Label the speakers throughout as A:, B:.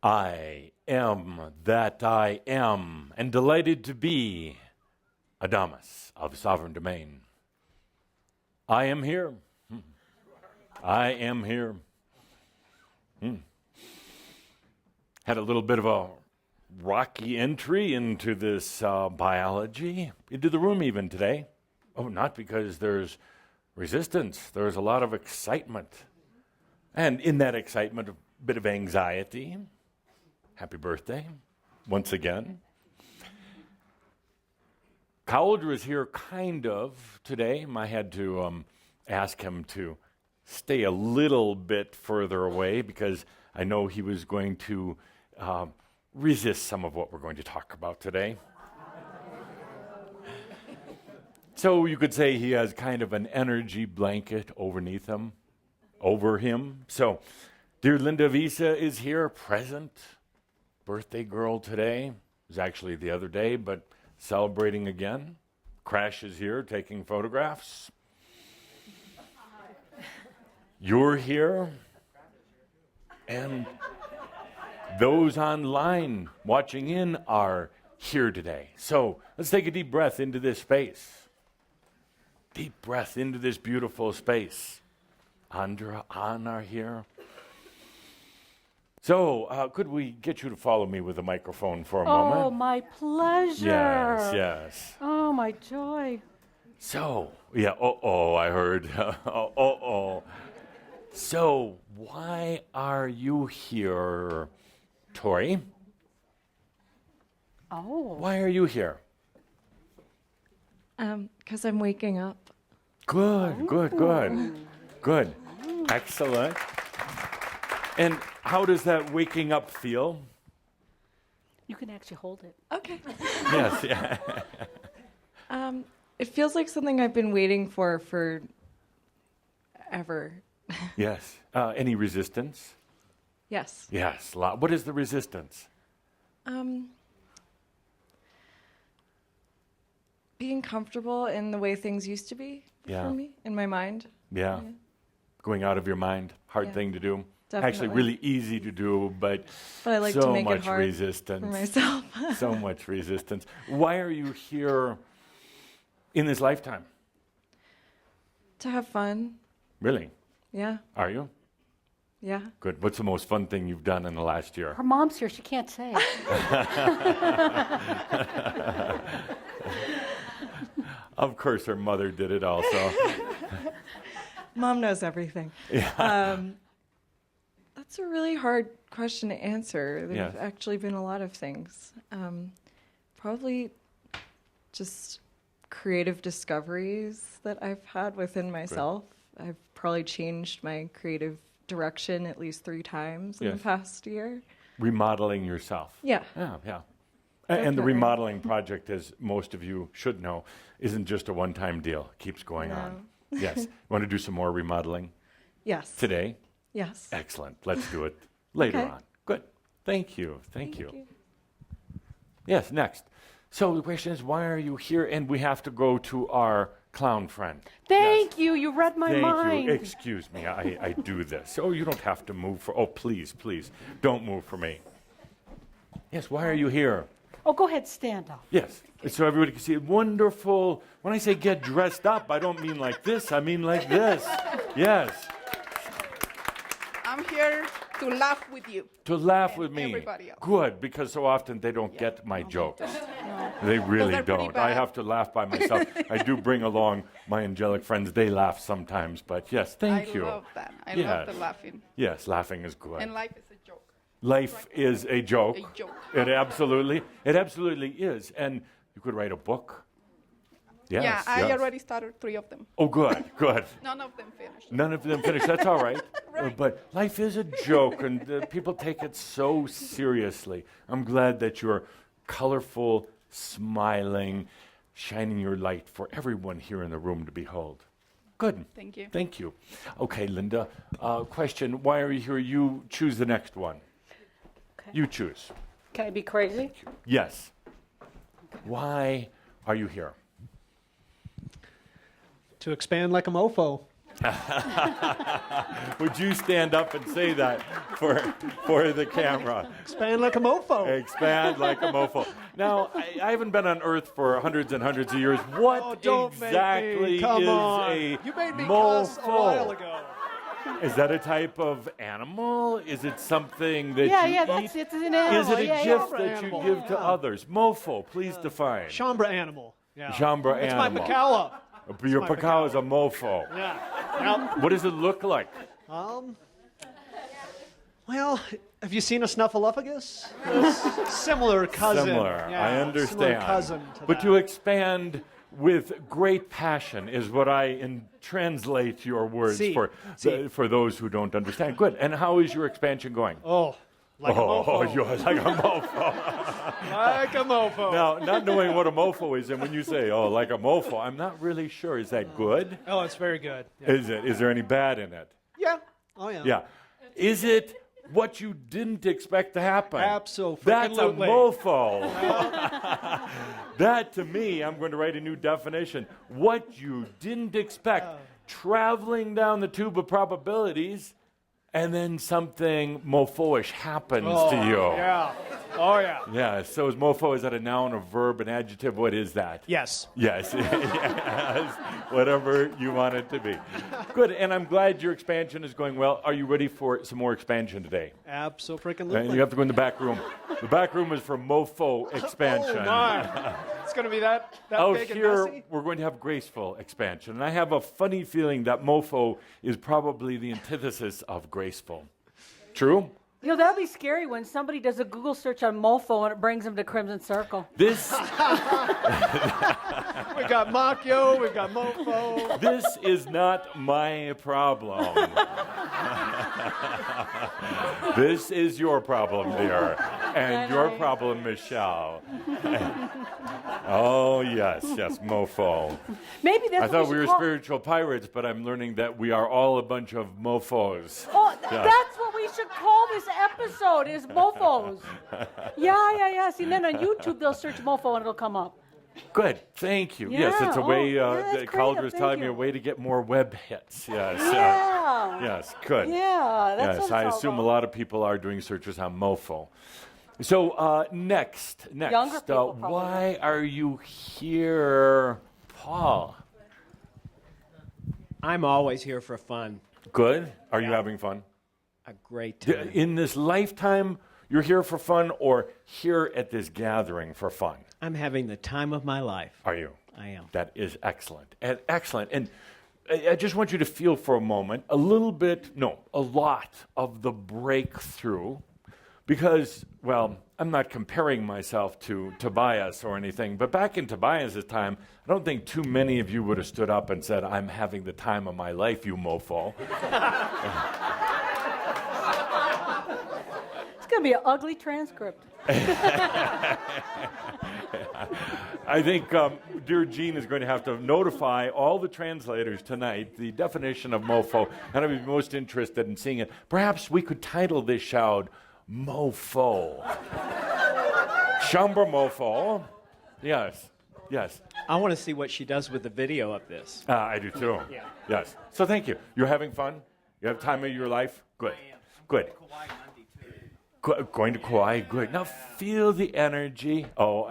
A: I am that I am, and delighted to be Adamus of Sovereign Domain. I am here. I am here. Had a little bit of a rocky entry into this biology, into the room even today. Oh, not because there's resistance. There's a lot of excitement. And in that excitement, a bit of anxiety. Happy birthday, once again. Cowler is here kind of today. I had to ask him to stay a little bit further away because I know he was going to resist some of what we're going to talk about today. So you could say he has kind of an energy blanket over him. So dear Linda Visa is here, present. Birthday girl today. It was actually the other day, but celebrating again. Crash is here taking photographs. You're here. And those online watching in are here today. So let's take a deep breath into this space. Deep breath into this beautiful space. Andra, Anna here. So, could we get you to follow me with a microphone for a moment?
B: Oh, my pleasure.
A: Yes.
B: Oh, my joy.
A: So, I heard. So, why are you here, Tori?
B: Oh.
A: Why are you here?
C: Because I'm waking up.
A: Good. Excellent. And how does that waking up feel?
B: You can actually hold it.
C: Okay.
A: Yes, yeah.
C: It feels like something I've been waiting for ever.
A: Yes. Any resistance?
C: Yes.
A: Yes. What is the resistance?
C: Being comfortable in the way things used to be for me, in my mind.
A: Yeah. Going out of your mind. Hard thing to do.
C: Definitely.
A: Actually, really easy to do, but
C: I like
A: so
C: to make
A: much
C: it hard
A: resistance
C: for myself.
A: So much resistance. Why are you here in this lifetime?
C: To have fun.
A: Really?
C: Yeah.
A: Are you?
C: Yeah.
A: Good. What's the most fun thing you've done in the last year?
B: Her mom's here. She can't say.
A: Of course, her mother did it also.
C: Mom knows everything.
A: Yeah.
C: That's a really hard question to answer. There've
A: Yes.
C: actually been a lot of things. Probably just creative discoveries that I've had within myself. I've probably changed my creative direction at least 3 times in the past year.
A: Remodeling yourself.
C: Yeah.
A: Yeah. And the remodeling project, as most of you should know, isn't just a one-time deal. It keeps going on. Yes. You want to do some more remodeling
C: Yes.
A: today?
C: Yes.
A: Excellent. Let's do it later
C: Okay.
A: on. Good. Thank you. Yes, next. So the question is, why are you here? And we have to go to our clown friend.
B: Thank you. You read my
A: Thank
B: mind.
A: you. Excuse me. I do this. Oh, you don't have to move for... Oh, please. Don't move for me. Yes, why are you here?
B: Oh, go ahead. Stand up.
A: Yes, so everybody can see it. Wonderful. When I say get dressed up, I don't mean like this. I mean like this. Yes.
D: I'm here to laugh with you.
A: To laugh
D: and
A: with me.
D: everybody else.
A: Good, because so often they don't get my jokes. They really
D: they're pretty
A: don't. I
D: bad.
A: have to laugh by myself. I do bring along my angelic friends. They laugh sometimes, but yes, thank you.
D: I love that. I
A: Yes.
D: love the laughing.
A: Yes, laughing is good.
D: And life is a joke.
A: Life is a joke.
D: A joke.
A: It absolutely is. And you could write a book. Yes,
D: Yeah, I
A: yes.
D: already started 3 of them.
A: Oh, good.
D: None of them finished.
A: None of them finished. That's all right.
D: Right.
A: But life is a joke, and people take it so seriously. I'm glad that you're colorful, smiling, shining your light for everyone here in the room to behold. Good.
D: Thank you.
A: Thank you. Okay, Linda. Question, why are you here? You choose the next one.
B: Okay.
A: You choose.
B: Can I be crazy?
A: Yes. Why are you here?
E: To expand like a mofo.
A: Would you stand up and say that for the camera?
E: Expand like a mofo.
A: Expand like a mofo. Now, I haven't been on Earth for hundreds and hundreds of years. What
E: Don't
A: exactly
E: make me. Come
A: is
E: on.
A: a
E: You made me cuss a while
A: mofo?
E: ago.
A: Is that a type of animal? Is it something that
B: Yeah,
A: you
B: yeah,
A: eat?
B: that's it's an animal.
A: Is it a
B: yeah,
A: gift
B: yeah.
A: that you
E: Animal.
A: give to others? Mofo, please define.
E: Chambra animal. Yeah.
A: Chambra
E: It's
A: animal.
E: my Pacala.
A: Your
E: my
A: pacao is a mofo.
E: Yeah. Now,
A: What does it look like?
E: well, have you seen a snuffleupagus? Similar cousin.
A: Similar,
E: Yeah,
A: I understand.
E: Similar cousin to
A: But
E: that.
A: to expand with great passion is what I translate your words
E: See.
A: for those who don't understand. Good. And how is your expansion going?
E: Oh, like a mofo.
A: You're like a mofo.
E: Like a mofo.
A: Now, not knowing what a mofo is, and when you say, oh, like a mofo, I'm not really sure. Is that good?
E: Oh, it's very good. Yeah.
A: Is it? Is there any bad in it?
E: Yeah. Oh, yeah.
A: Yeah. Is it what you didn't expect to happen?
E: Abso-freaking-lutely.
A: That's a mofo. That, to me, I'm going to write a new definition. What you didn't expect, traveling down the tube of probabilities, and then something mofo-ish happens to you.
E: Yeah. Oh, yeah.
A: Yeah, so is mofo, is that a noun, a verb, an adjective? What is that?
E: Yes.
A: Yes, yes, whatever you want it to be. Good, and I'm glad your expansion is going well. Are you ready for some more expansion today?
E: Abso-freaking-lutely.
A: And you have to go in the back room. The back room is for mofo expansion.
E: Oh, my. It's going to be that
A: Out
E: big and
A: here,
E: messy?
A: we're going to have graceful expansion. And I have a funny feeling that mofo is probably the antithesis of graceful. True?
B: You know, that'd be scary when somebody does a Google search on mofo and it brings them to Crimson Circle.
A: This
E: We got Macchio, we got mofo.
A: this is not my problem. This is your problem, dear. And your problem, Michelle. Oh, yes, mofo.
B: Maybe that's
A: I
B: what
A: thought we
B: should
A: were
B: call-
A: spiritual pirates, but I'm learning that we are all a bunch of mofos.
B: Oh,
A: Yeah.
B: that's what we should call this episode is mofos. Yeah. See, then on YouTube they'll search mofo and it'll come up.
A: Good, thank you. Yes,
B: Yeah,
A: it's a way,
B: yeah, that's
A: that Calder
B: creative,
A: is telling
B: thank
A: me, a
B: you.
A: way to get more web hits. Yes,
B: Yeah.
A: yes, good.
B: Yeah, that's
A: Yes,
B: what it's
A: I
B: all
A: assume
B: about.
A: a lot of people are doing searches on mofo. So next,
B: Younger people, probably.
A: why are you here, Paul?
F: I'm always here for fun.
A: Good. Are you having fun?
F: A great time.
A: In this lifetime, you're here for fun, or here at this gathering for fun?
F: I'm having the time of my life.
A: Are you?
F: I am.
A: That is excellent. And excellent. And I just want you to feel for a moment a lot of the breakthrough, because, well, I'm not comparing myself to Tobias or anything, but back in Tobias' time, I don't think too many of you would have stood up and said, I'm having the time of my life, you mofo.
B: It's going to be an ugly transcript.
A: I think dear Gene is going to have to notify all the translators tonight the definition of mofo, and I'd be most interested in seeing it. Perhaps we could title this Shoud, Mofo. Chambra mofo. Yes.
F: I want to see what she does with the video of this.
A: I do too.
F: Yeah.
A: Yes. So thank you. You're having fun? You have time of your life? Good. Good. Going to Kauai, good. Now feel the energy. Oh,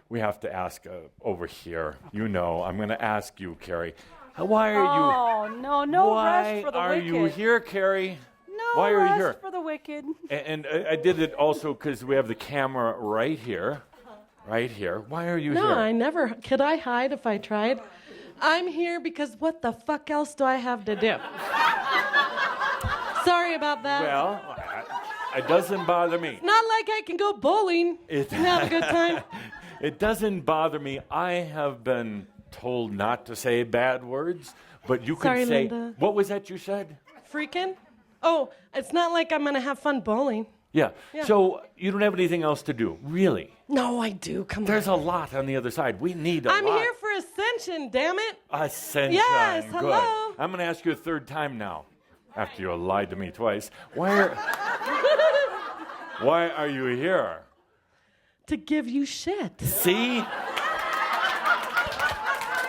A: we have to ask over here. You know, I'm going to ask you, Carrie. Why are you?
B: Oh, no
A: Why
B: rest for the
A: are
B: wicked.
A: you here, Carrie?
B: No
A: Why are you
B: rest
A: here?
B: for the wicked.
A: And I did it also because we have the camera right here. Right here. Why are you
G: No,
A: here?
G: I never. Could I hide if I tried? I'm here because what the fuck else do I have to do? Sorry about that.
A: Well, it doesn't bother me.
G: Not like I can go bowling
A: It-
G: and have a good time.
A: It doesn't bother me. I have been told not to say bad words, but you can
G: Sorry,
A: say.
G: Linda.
A: What was that you said?
G: Freaking? Oh, it's not like I'm going to have fun bowling.
A: Yeah.
G: Yeah.
A: So you don't have anything else to do, really?
G: No, I do. Come
A: There's
G: on.
A: a lot on the other side. We need a
G: I'm
A: lot.
G: here for Ascension, damn it.
A: Ascension.
G: Yes,
A: Good.
G: hello.
A: I'm going to ask you a third time now, after you lied to me twice. Why are you here?
G: To give you shit.
A: See?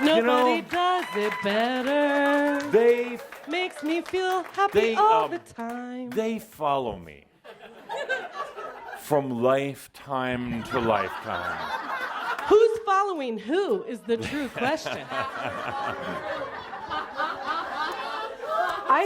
G: Nobody does it better.
A: They
G: Makes me feel happy
A: They,
G: all the time.
A: they follow me from lifetime to lifetime.
G: Who's following who is the true question.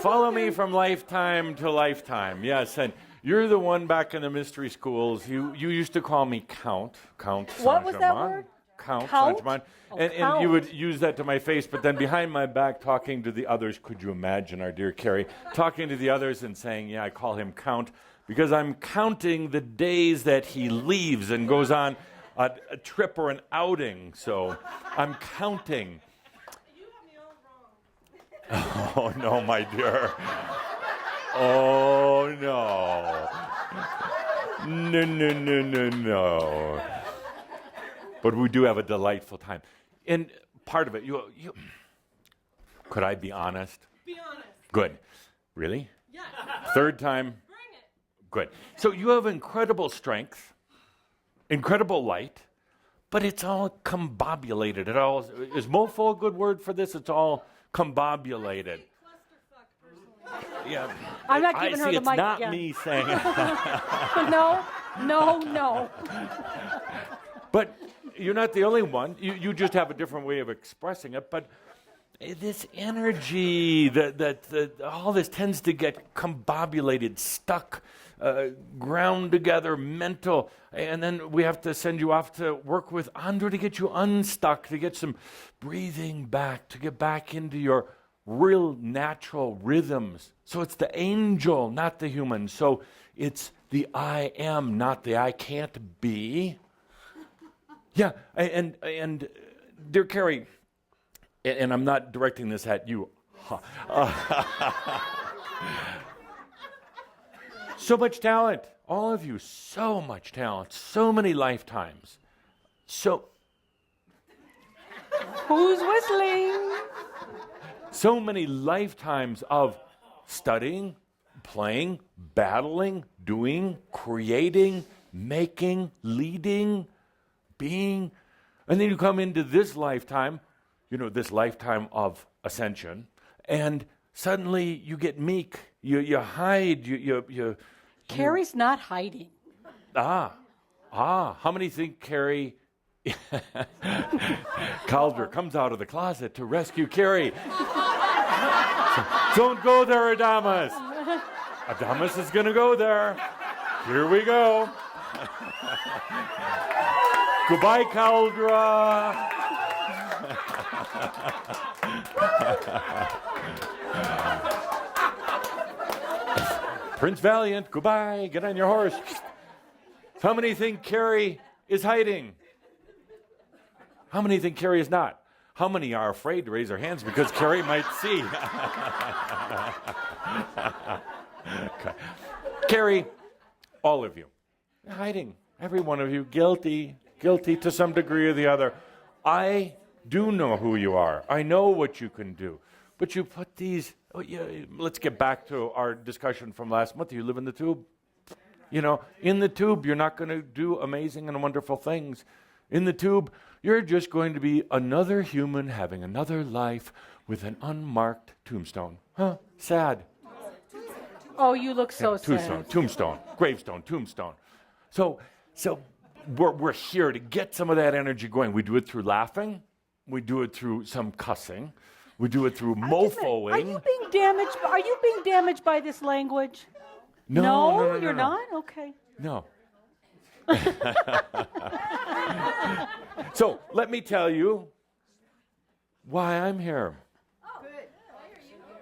A: Follow me from lifetime to lifetime. Yes, and you're the one back in the mystery schools. You used to call me Count
B: What was that
A: Saint-Germain.
B: word?
A: Count
B: Count?
A: Saint-Germain.
B: Oh,
A: And
B: Count.
A: you would use that to my face, but then behind my back talking to the others, could you imagine our dear Carrie talking to the others and saying, yeah, I call him Count because I'm counting the days that he leaves and goes on a trip or an outing. So I'm counting. Oh, no, my dear. Oh, no. No. But we do have a delightful time. And part of it, you could I be honest?
G: Be honest.
A: Good. Really?
G: Yes.
A: Third time?
G: Bring it.
A: Good. So you have incredible strength, incredible light, but it's all combobulated. It all is mofo a good word for this? It's all combobulated. Yeah.
B: I'm not giving her
A: see,
B: the
A: it's
B: mic
A: not
B: again.
A: me saying it.
B: No.
A: But you're not the only one. You just have a different way of expressing it. But this energy, that all this tends to get combobulated, stuck, ground together, mental. And then we have to send you off to work with Andra to get you unstuck, to get some breathing back, to get back into your real natural rhythms. So it's the angel, not the human. So it's the I am, not the I can't be. Yeah, and dear Carrie, and I'm not directing this at you. So much talent, all of you, so much talent, so many lifetimes. So
B: Who's whistling?
A: So many lifetimes of studying, playing, battling, doing, creating, making, leading, being. And then you come into this lifetime, this lifetime of ascension, and suddenly you get meek. You hide. You
B: Carrie's not hiding.
A: How many think Carrie Calder comes out of the closet to rescue Carrie? Don't go there, Adamus. Adamus is going to go there. Here we go. Goodbye, Caldra. Prince Valiant, goodbye. Get on your horse. How many think Carrie is hiding? How many think Carrie is not? How many are afraid to raise their hands because Carrie might see? Okay. Carrie, all of you, hiding. Every one of you, guilty to some degree or the other. I do know who you are. I know what you can do. But you put these, let's get back to our discussion from last month. You live in the tube. In the tube, you're not going to do amazing and wonderful things. In the tube, you're just going to be another human having another life with an unmarked tombstone. Huh? Sad.
B: Oh, you look so sad.
A: Tombstone, gravestone, tombstone. So we're here to get some of that energy going. We do it through laughing. We do it through some cussing. We do it through mofoing.
B: Are you being damaged? Are you being damaged by this language?
A: No,
B: you're not? Okay.
A: No. So let me tell you why I'm here.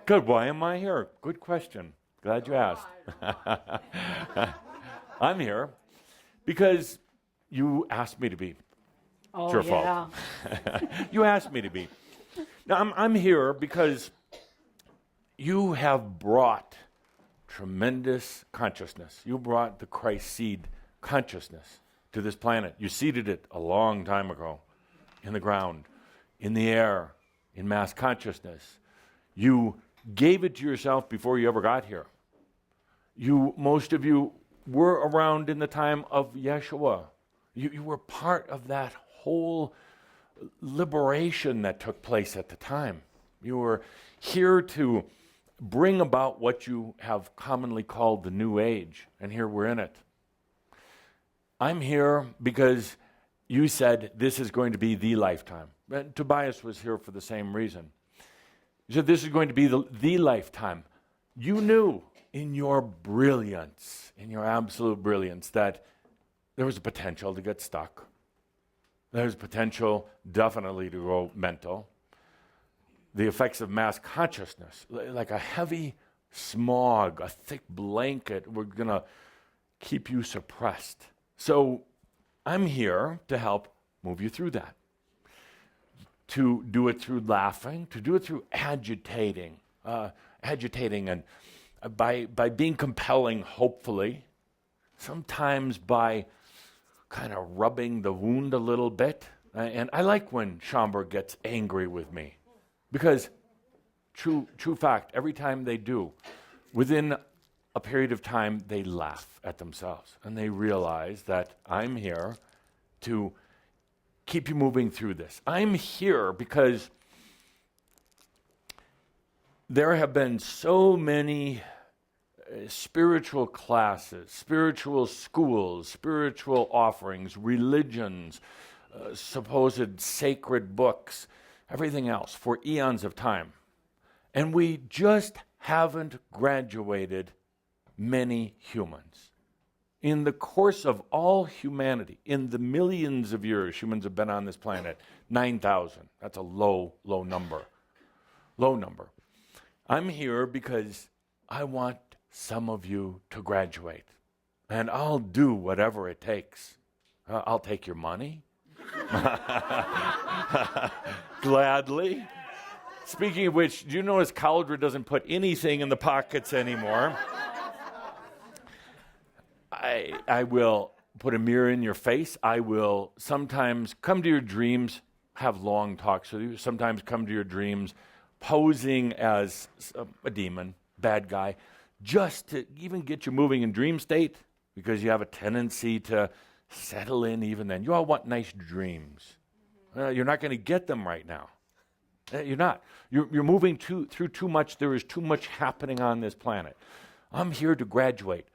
A: Good. Why am I here? Good question. Glad you asked. I'm here because you asked me to be.
B: Oh,
A: It's your fault. You asked me to be. Now, I'm here because you have brought tremendous consciousness. You brought the Christ seed consciousness to this planet. You seeded it a long time ago in the ground, in the air, in mass consciousness. You gave it to yourself before you ever got here. Most of you were around in the time of Yeshua. You were part of that whole liberation that took place at the time. You were here to bring about what you have commonly called the New Age, and here we're in it. I'm here because you said this is going to be the lifetime. And Tobias was here for the same reason. You said this is going to be the lifetime. You knew in your brilliance, in your absolute brilliance, that there was a potential to get stuck. There's potential definitely to go mental. The effects of mass consciousness, like a heavy smog, a thick blanket, we're going to keep you suppressed. So I'm here to help move you through that. To do it through laughing, to do it through agitating and by being compelling, hopefully, sometimes by kind of rubbing the wound a little bit. And I like when Schomburg gets angry with me, because true fact, every time they do, within a period of time, they laugh at themselves and they realize that I'm here to keep you moving through this. I'm here because there have been so many spiritual classes, spiritual schools, spiritual offerings, religions, supposed sacred books, everything else for eons of time. And we just haven't graduated many humans. In the course of all humanity, in the millions of years humans have been on this planet, 9,000. That's a low number. Low number. I'm here because I want some of you to graduate. And I'll do whatever it takes. I'll take your money. Gladly. Speaking of which, do you notice Cauldre doesn't put anything in the pockets anymore? I will put a mirror in your face. I will sometimes come to your dreams, have long talks with you, sometimes come to your dreams posing as a demon, bad guy, just to even get you moving in dream state, because you have a tendency to settle in even then. You all want nice dreams. You're not going to get them right now. You're not. You're moving through too much. There is too much happening on this planet. I'm here to graduate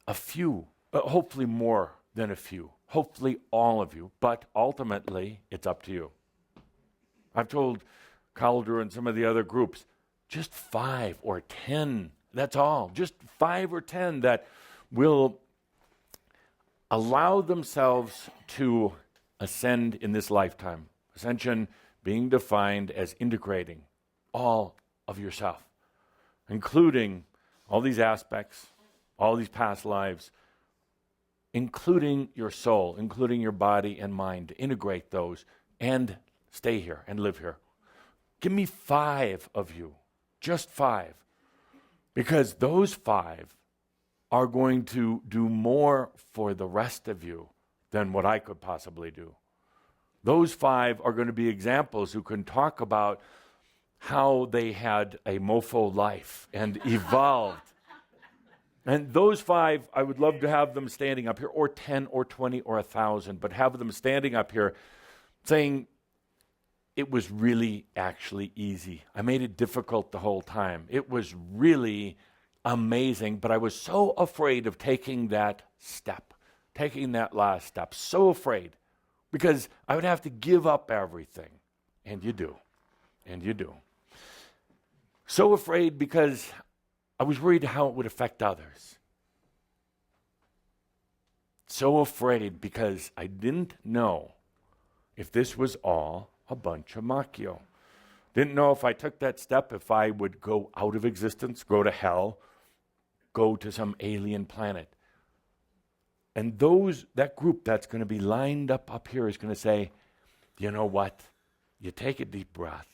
A: a few, hopefully more than a few, hopefully all of you, but ultimately it's up to you. I've told Cauldre and some of the other groups, just 5 or 10, that's all. Just 5 or 10 that will allow themselves to ascend in this lifetime. Ascension being defined as integrating all of yourself, including all these aspects, all these past lives, including your soul, including your body and mind, to integrate those and stay here and live here. Give me 5 of you, just 5, because those 5 are going to do more for the rest of you than what I could possibly do. Those 5 are going to be examples who can talk about how they had a mofo life and evolved. And those 5, I would love to have them standing up here, or 10 or 20 or 1,000, but have them standing up here saying, it was really actually easy. I made it difficult the whole time. It was really amazing, but I was so afraid of taking that step, taking that last step, so afraid, because I would have to give up everything. And you do. And you do. So afraid because I was worried how it would affect others. So afraid because I didn't know if this was all a bunch of macchio. Didn't know if I took that step, if I would go out of existence, go to hell, go to some alien planet. And that group that's going to be lined up here is going to say, you know what? You take a deep breath.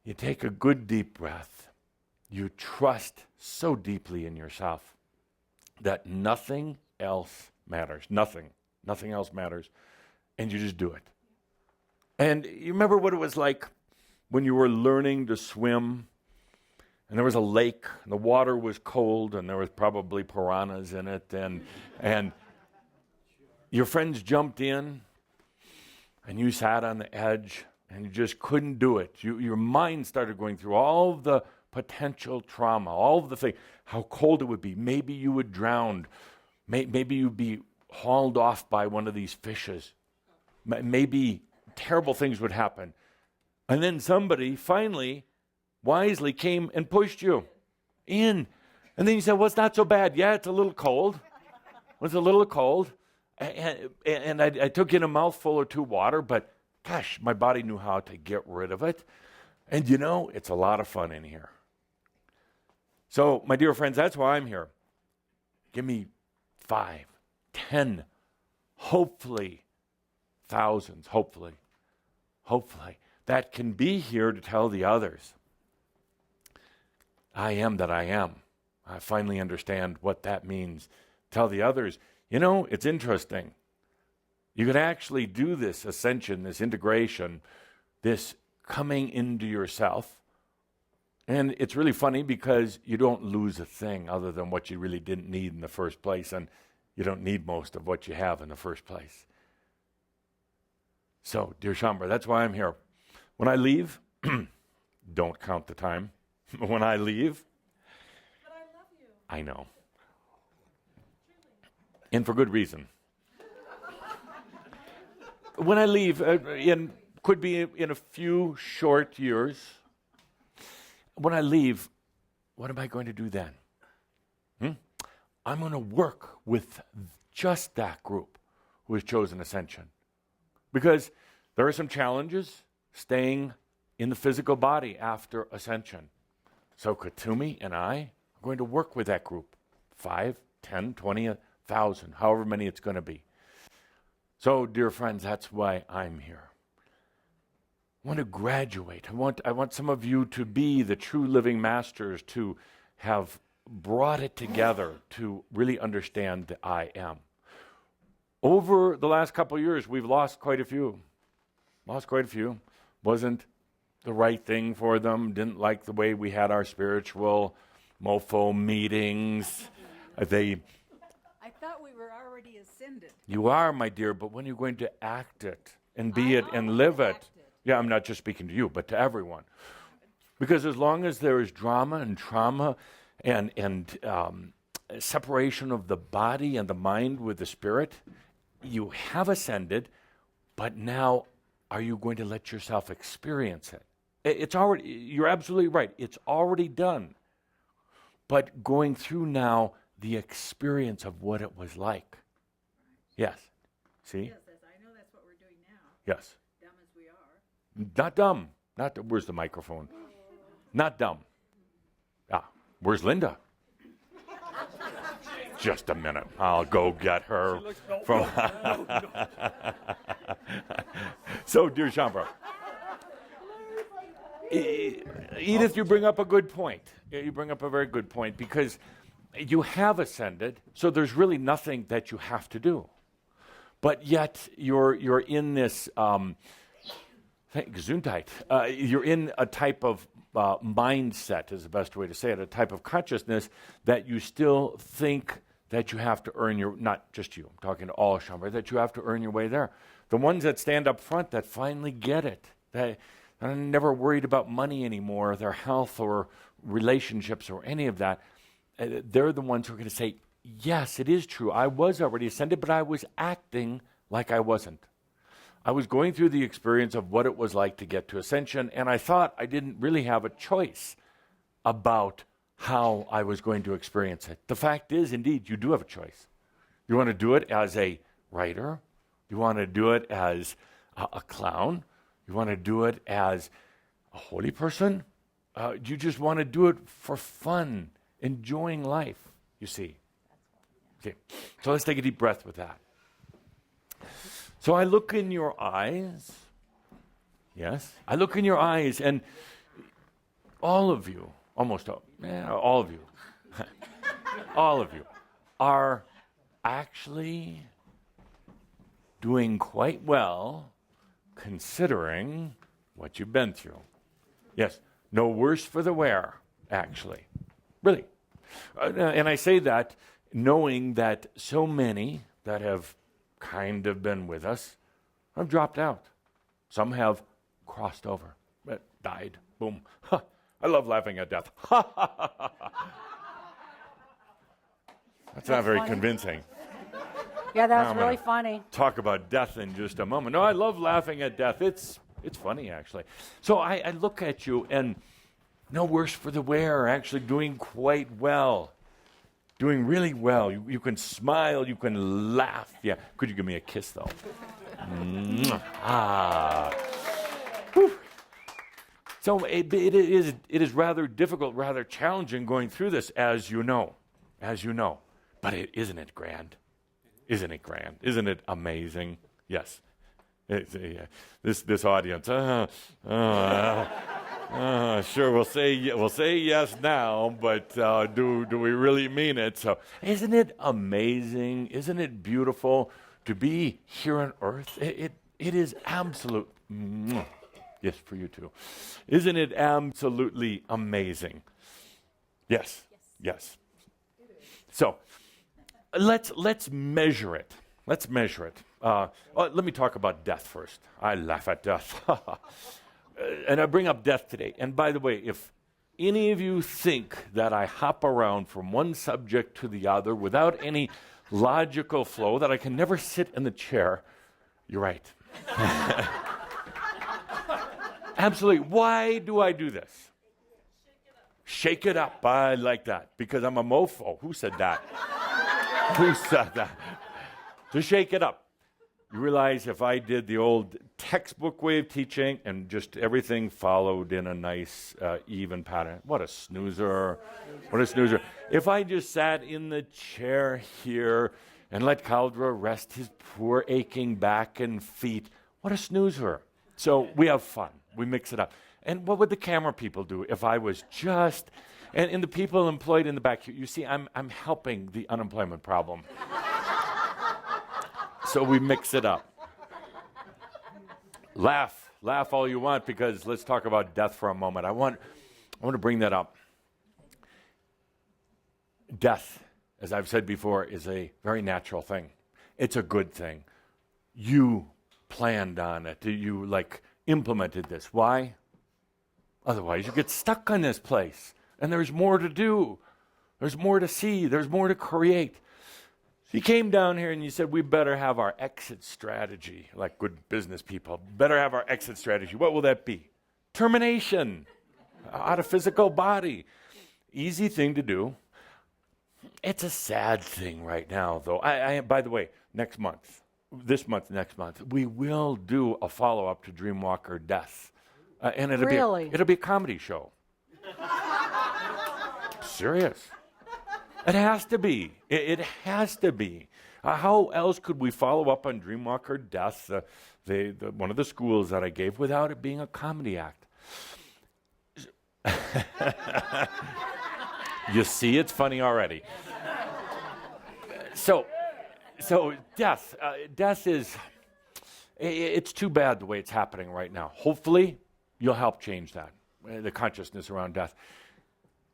A: You take a good deep breath. You trust so deeply in yourself that nothing else matters. Nothing else matters. And you just do it. And you remember what it was like when you were learning to swim, and there was a lake, and the water was cold, and there was probably piranhas in it, and your friends jumped in, and you sat on the edge and you just couldn't do it. Your mind started going through all of the potential trauma, all of the things, how cold it would be. Maybe you would drown. Maybe you'd be hauled off by one of these fishes. Maybe terrible things would happen. And then somebody finally, wisely came and pushed you in. And then you said, well, it's not so bad. Yeah, it's a little cold. It's a little cold. And I took in a mouthful or two of water, but gosh, my body knew how to get rid of it. And you know, it's a lot of fun in here. So, my dear friends, that's why I'm here. Give me 5, 10, hopefully thousands, hopefully, that can be here to tell the others, I am that I am. I finally understand what that means. Tell the others, you know, it's interesting. You can actually do this ascension, this integration, this coming into yourself. And it's really funny because you don't lose a thing other than what you really didn't need in the first place. And you don't need most of what you have in the first place. So, dear Shambhara, that's why I'm here. When I leave, don't count the time. When I leave,
G: But I love you.
A: I know. And for good reason. When I leave, could be in a few short years. When I leave, what am I going to do then? I'm going to work with just that group who has chosen ascension. Because there are some challenges staying in the physical body after ascension. So Katumi and I are going to work with that group. 5, 10, 20, 1,000, however many it's going to be. So, dear friends, that's why I'm here. I want to graduate. I want some of you to be the true living masters, to have brought it together, to really understand the I am. Over the last couple of years, we've lost quite a few. Wasn't the right thing for them. Didn't like the way we had our spiritual mofo meetings.
H: I thought we were already ascended.
A: You are, my dear, but when you're going to act it and be it and live it. Yeah, I'm not just speaking to you, but to everyone. Because as long as there is drama and trauma and separation of the body and the mind with the spirit, you have ascended, but now are you going to let yourself experience it? It's already, you're absolutely right, it's already done. But going through now the experience of what it was like. Yes. See?
H: Yes, I know that's what we're doing now.
A: Yes.
H: Dumb as we are.
A: Not dumb. Where's the microphone? Not dumb. Where's Linda? Just a minute. I'll go get her. So, dear Shambhara, Edith, you bring up a good point. You bring up a very good point because you have ascended, so there's really nothing that you have to do. But yet you're in this Gesundheit. You're in a type of mindset, is the best way to say it, a type of consciousness that you still think that you have to earn your, not just you, I'm talking to all Shambhara, that you have to earn your way there. The ones that stand up front that finally get it, that are never worried about money anymore, their health or relationships or any of that, they're the ones who are going to say, yes, it is true. I was already ascended, but I was acting like I wasn't. I was going through the experience of what it was like to get to ascension, and I thought I didn't really have a choice about how I was going to experience it. The fact is, indeed, you do have a choice. You want to do it as a writer. You want to do it as a clown. You want to do it as a holy person. You just want to do it for fun, enjoying life, you see. Okay, so let's take a deep breath with that. So I look in your eyes. Yes, I look in your eyes, and all of you, almost all of you, all of you are actually doing quite well considering what you've been through. Yes, no worse for the wear, actually. Really. And I say that knowing that so many that have kind of been with us have dropped out. Some have crossed over, died, boom. I love laughing at death. That's not very
B: funny.
A: convincing.
B: Yeah, that
A: I'm
B: was really
A: gonna
B: funny.
A: Talk about death in just a moment. No, I love laughing at death. It's funny, actually. So I look at you, and no worse for the wear, actually doing quite well. Doing really well. You can smile, you can laugh. Yeah. Could you give me a kiss, though? Whew. So it is rather difficult, rather challenging going through this, as you know. But isn't it grand? Isn't it grand? Isn't it amazing? Yes. This audience. Sure, we'll say yes now, but do we really mean it? So, isn't it amazing? Isn't it beautiful to be here on earth? It is absolute. Yes, for you too. Isn't it absolutely amazing? Yes. So, let's measure it. Let me talk about death first. I laugh at death. And I bring up death today. And by the way, if any of you think that I hop around from one subject to the other without any logical flow, that I can never sit in the chair, you're right. Absolutely. Why do I do this? Shake it up. I like that because I'm a mofo. Who said that? Who said that? To shake it up. You realize if I did the old textbook way of teaching and just everything followed in a nice, even pattern, what a snoozer. If I just sat in the chair here and let Caldra rest his poor aching back and feet, what a snoozer. So we have fun. We mix it up. And what would the camera people do if I was just, and the people employed in the back here, you see, I'm helping the unemployment problem. So we mix it up. Laugh all you want, because let's talk about death for a moment. I want to bring that up. Death, as I've said before, is a very natural thing. It's a good thing. You planned on it. You implemented this. Why? Otherwise, you get stuck on this place, and there's more to do. There's more to see. There's more to create. So you came down here and you said, we better have our exit strategy, like good business people. Better have our exit strategy. What will that be? Termination out of physical body. Easy thing to do. It's a sad thing right now, though. By the way, next month, we will do a follow-up to Dreamwalker Death. And it'll be a comedy show. Serious. It has to be. It has to be. How else could we follow up on Dreamwalker Death, one of the schools that I gave, without it being a comedy act? You see, it's funny already. So death is, it's too bad the way it's happening right now. Hopefully, you'll help change that, the consciousness around death.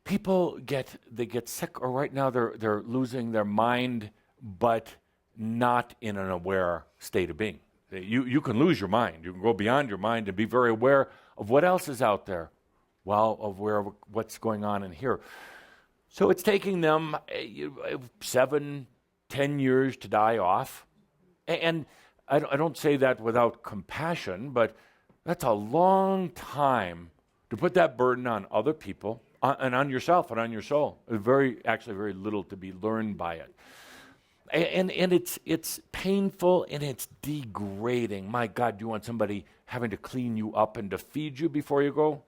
A: People get sick, or right now they're losing their mind, but not in an aware state of being. You can lose your mind. You can go beyond your mind and be very aware of what else is out there, what's going on in here. So it's taking them 7-10 years to die off. And I don't say that without compassion, but that's a long time to put that burden on other people and on yourself and on your soul. Very little to be learned by it. And it's painful and it's degrading. My God, do you want somebody having to clean you up and to feed you before you go?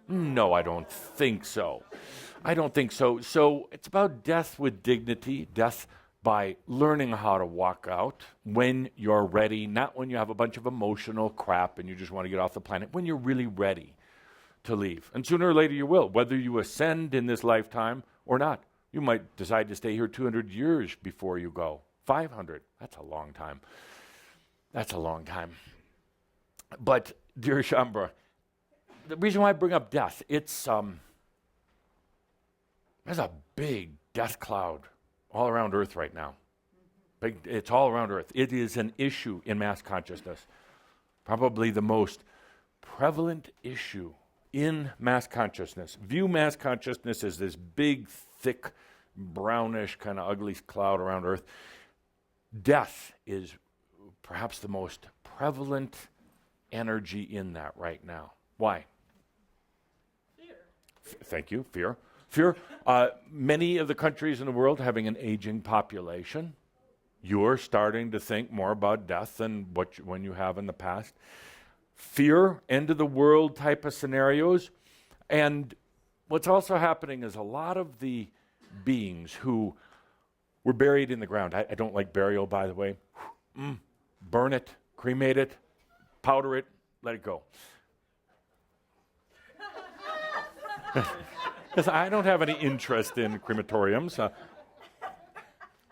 A: No, I don't think so. So it's about death with dignity, death by learning how to walk out when you're ready, not when you have a bunch of emotional crap and you just want to get off the planet, when you're really ready to leave. And sooner or later you will, whether you ascend in this lifetime or not. You might decide to stay here 200 years before you go. 500, that's a long time. But, dear Shambra, the reason why I bring up death, there's a big death cloud all around Earth right now. It's all around Earth. It is an issue in mass consciousness. probably the most prevalent issue in mass consciousness. View mass consciousness as this big, thick, brownish, kind of ugly cloud around Earth. Death is perhaps the most prevalent energy in that right now. Why? Fear. Thank you, fear. Fear. Many of the countries in the world having an aging population. You're starting to think more about death than when you have in the past. Fear, end of the world type of scenarios. And what's also happening is a lot of the beings who were buried in the ground. I don't like burial, by the way. Burn it, cremate it, powder it, let it go. Because I don't have any interest in crematoriums.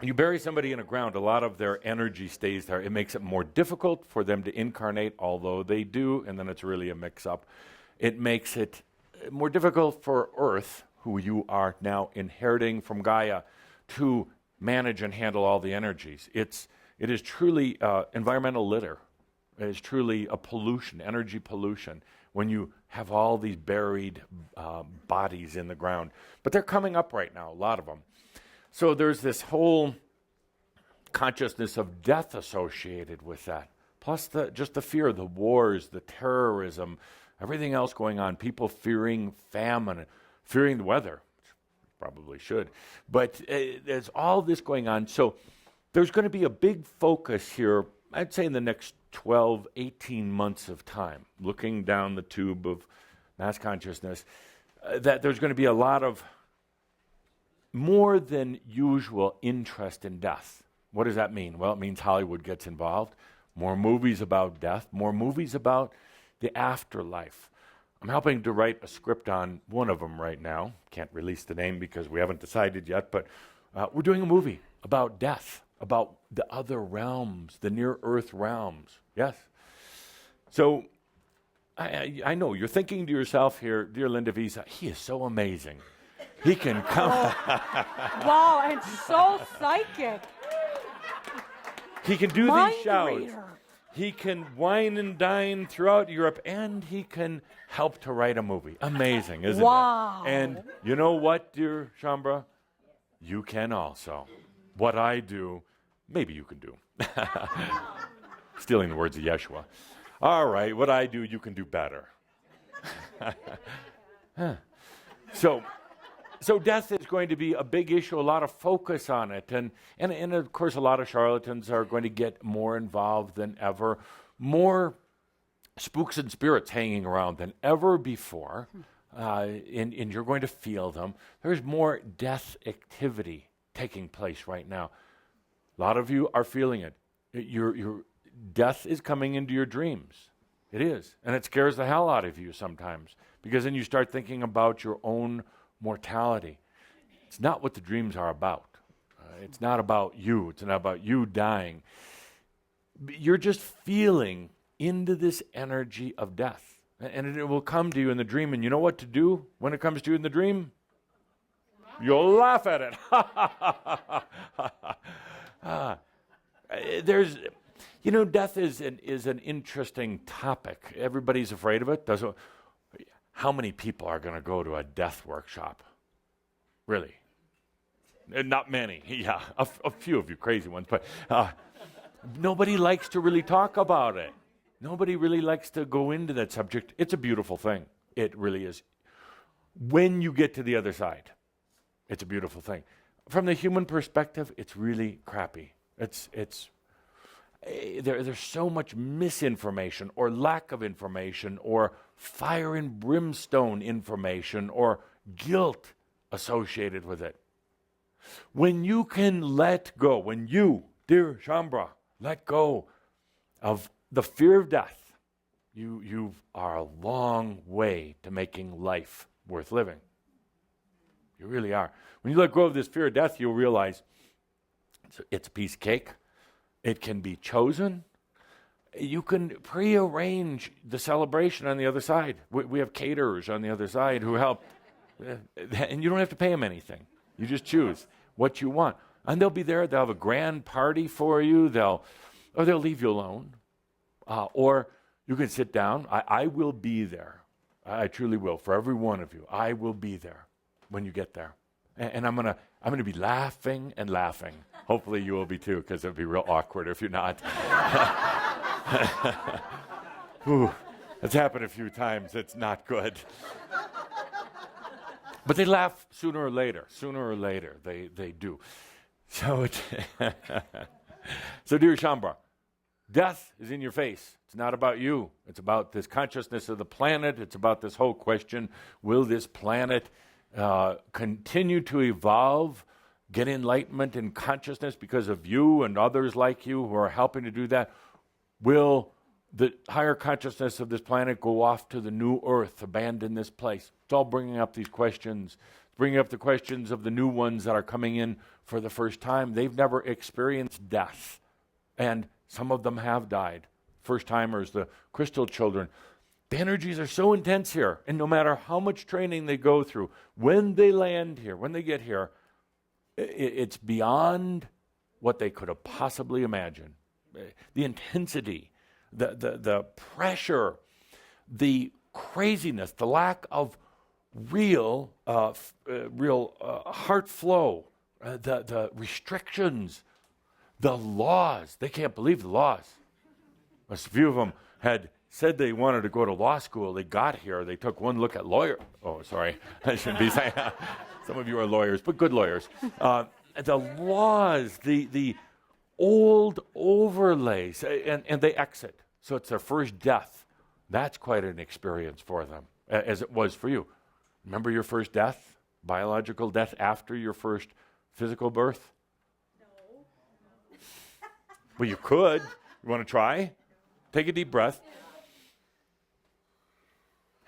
A: You bury somebody in the ground, a lot of their energy stays there. It makes it more difficult for them to incarnate, although they do, and then it's really a mix-up. It makes it more difficult for Earth, who you are now inheriting from Gaia, to manage and handle all the energies. It is truly environmental litter. It is truly a pollution, energy pollution, when you have all these buried bodies in the ground. But they're coming up right now, a lot of them. So there's this whole consciousness of death associated with that. Plus just the fear, the wars, the terrorism, everything else going on. People fearing famine, fearing the weather, which probably should. But there's all this going on. So there's going to be a big focus here, I'd say in the next 12, 18 months of time, looking down the tube of mass consciousness, that there's going to be a lot of more than usual interest in death. What does that mean? Well, it means Hollywood gets involved. More movies about death, more movies about the afterlife. I'm helping to write a script on one of them right now. Can't release the name because we haven't decided yet, but we're doing a movie about death, about the other realms, the near-earth realms. Yes. So I know you're thinking to yourself here, dear Linda Visa, he is so amazing. He can come.
B: Wow, and so psychic.
A: He can do
B: Mind
A: these shouds.
B: reader.
A: He can wine and dine throughout Europe, and he can help to write a movie. Amazing, isn't
B: Wow.
A: it? And you know what, dear Shambra? You can also. What I do, maybe you can do. Stealing the words of Yeshua. All right, what I do, you can do better. So death is going to be a big issue, a lot of focus on it. And of course, a lot of charlatans are going to get more involved than ever. More spooks and spirits hanging around than ever before. And you're going to feel them. There's more death activity taking place right now. A lot of you are feeling it. Your death is coming into your dreams. It is. And it scares the hell out of you sometimes. Because then you start thinking about your own mortality. It's not what the dreams are about. It's not about you. It's not about you dying. You're just feeling into this energy of death. And it will come to you in the dream. And you know what to do when it comes to you in the dream? You'll laugh at it. Death is an interesting topic. Everybody's afraid of it. How many people are going to go to a death workshop? Really? Not many. Yeah, a few of you crazy ones. But nobody likes to really talk about it. Nobody really likes to go into that subject. It's a beautiful thing. It really is. When you get to the other side, it's a beautiful thing. From the human perspective, it's really crappy. There's so much misinformation or lack of information or fire and brimstone information or guilt associated with it. When you can let go, when you, dear Shambra, let go of the fear of death, you are a long way to making life worth living. You really are. When you let go of this fear of death, you'll realize it's a piece of cake. It can be chosen. You can prearrange the celebration on the other side. We have caterers on the other side who help. And you don't have to pay them anything. You just choose what you want. And they'll be there. They'll have a grand party for you. Or they'll leave you alone. Or You can sit down. I will be there. I truly will. For every one of you, I will be there when you get there. And I'm gonna be laughing and laughing. Hopefully you will be too, because it'll be real awkward if you're not. Ooh, it's happened a few times. It's not good. But they laugh sooner or later. Sooner or later, they do. So, so dear Shambra, death is in your face. It's not about you. It's about this consciousness of the planet. It's about this whole question, will this planet continue to evolve, get enlightenment and consciousness because of you and others like you who are helping to do that? Will the higher consciousness of this planet go off to the new earth, abandon this place? It's all bringing up these questions. It's bringing up the questions of the new ones that are coming in for the first time. They've never experienced death, and some of them have died. First-timers, the crystal children. The energies are so intense here, and no matter how much training they go through, when they land here, when they get here, it's beyond what they could have possibly imagined. The intensity, the pressure, the craziness, the lack of real heart flow, the restrictions, the laws. They can't believe the laws. A few of them had said they wanted to go to law school. They got here. They took one look at lawyer. Oh, sorry. I shouldn't be saying that. Some of you are lawyers, but good lawyers. The laws, the old overlays, and they exit. So it's their first death. That's quite an experience for them, as it was for you. Remember your first death, biological death after your first physical birth? No. Well, you could. You want to try? Take a deep breath.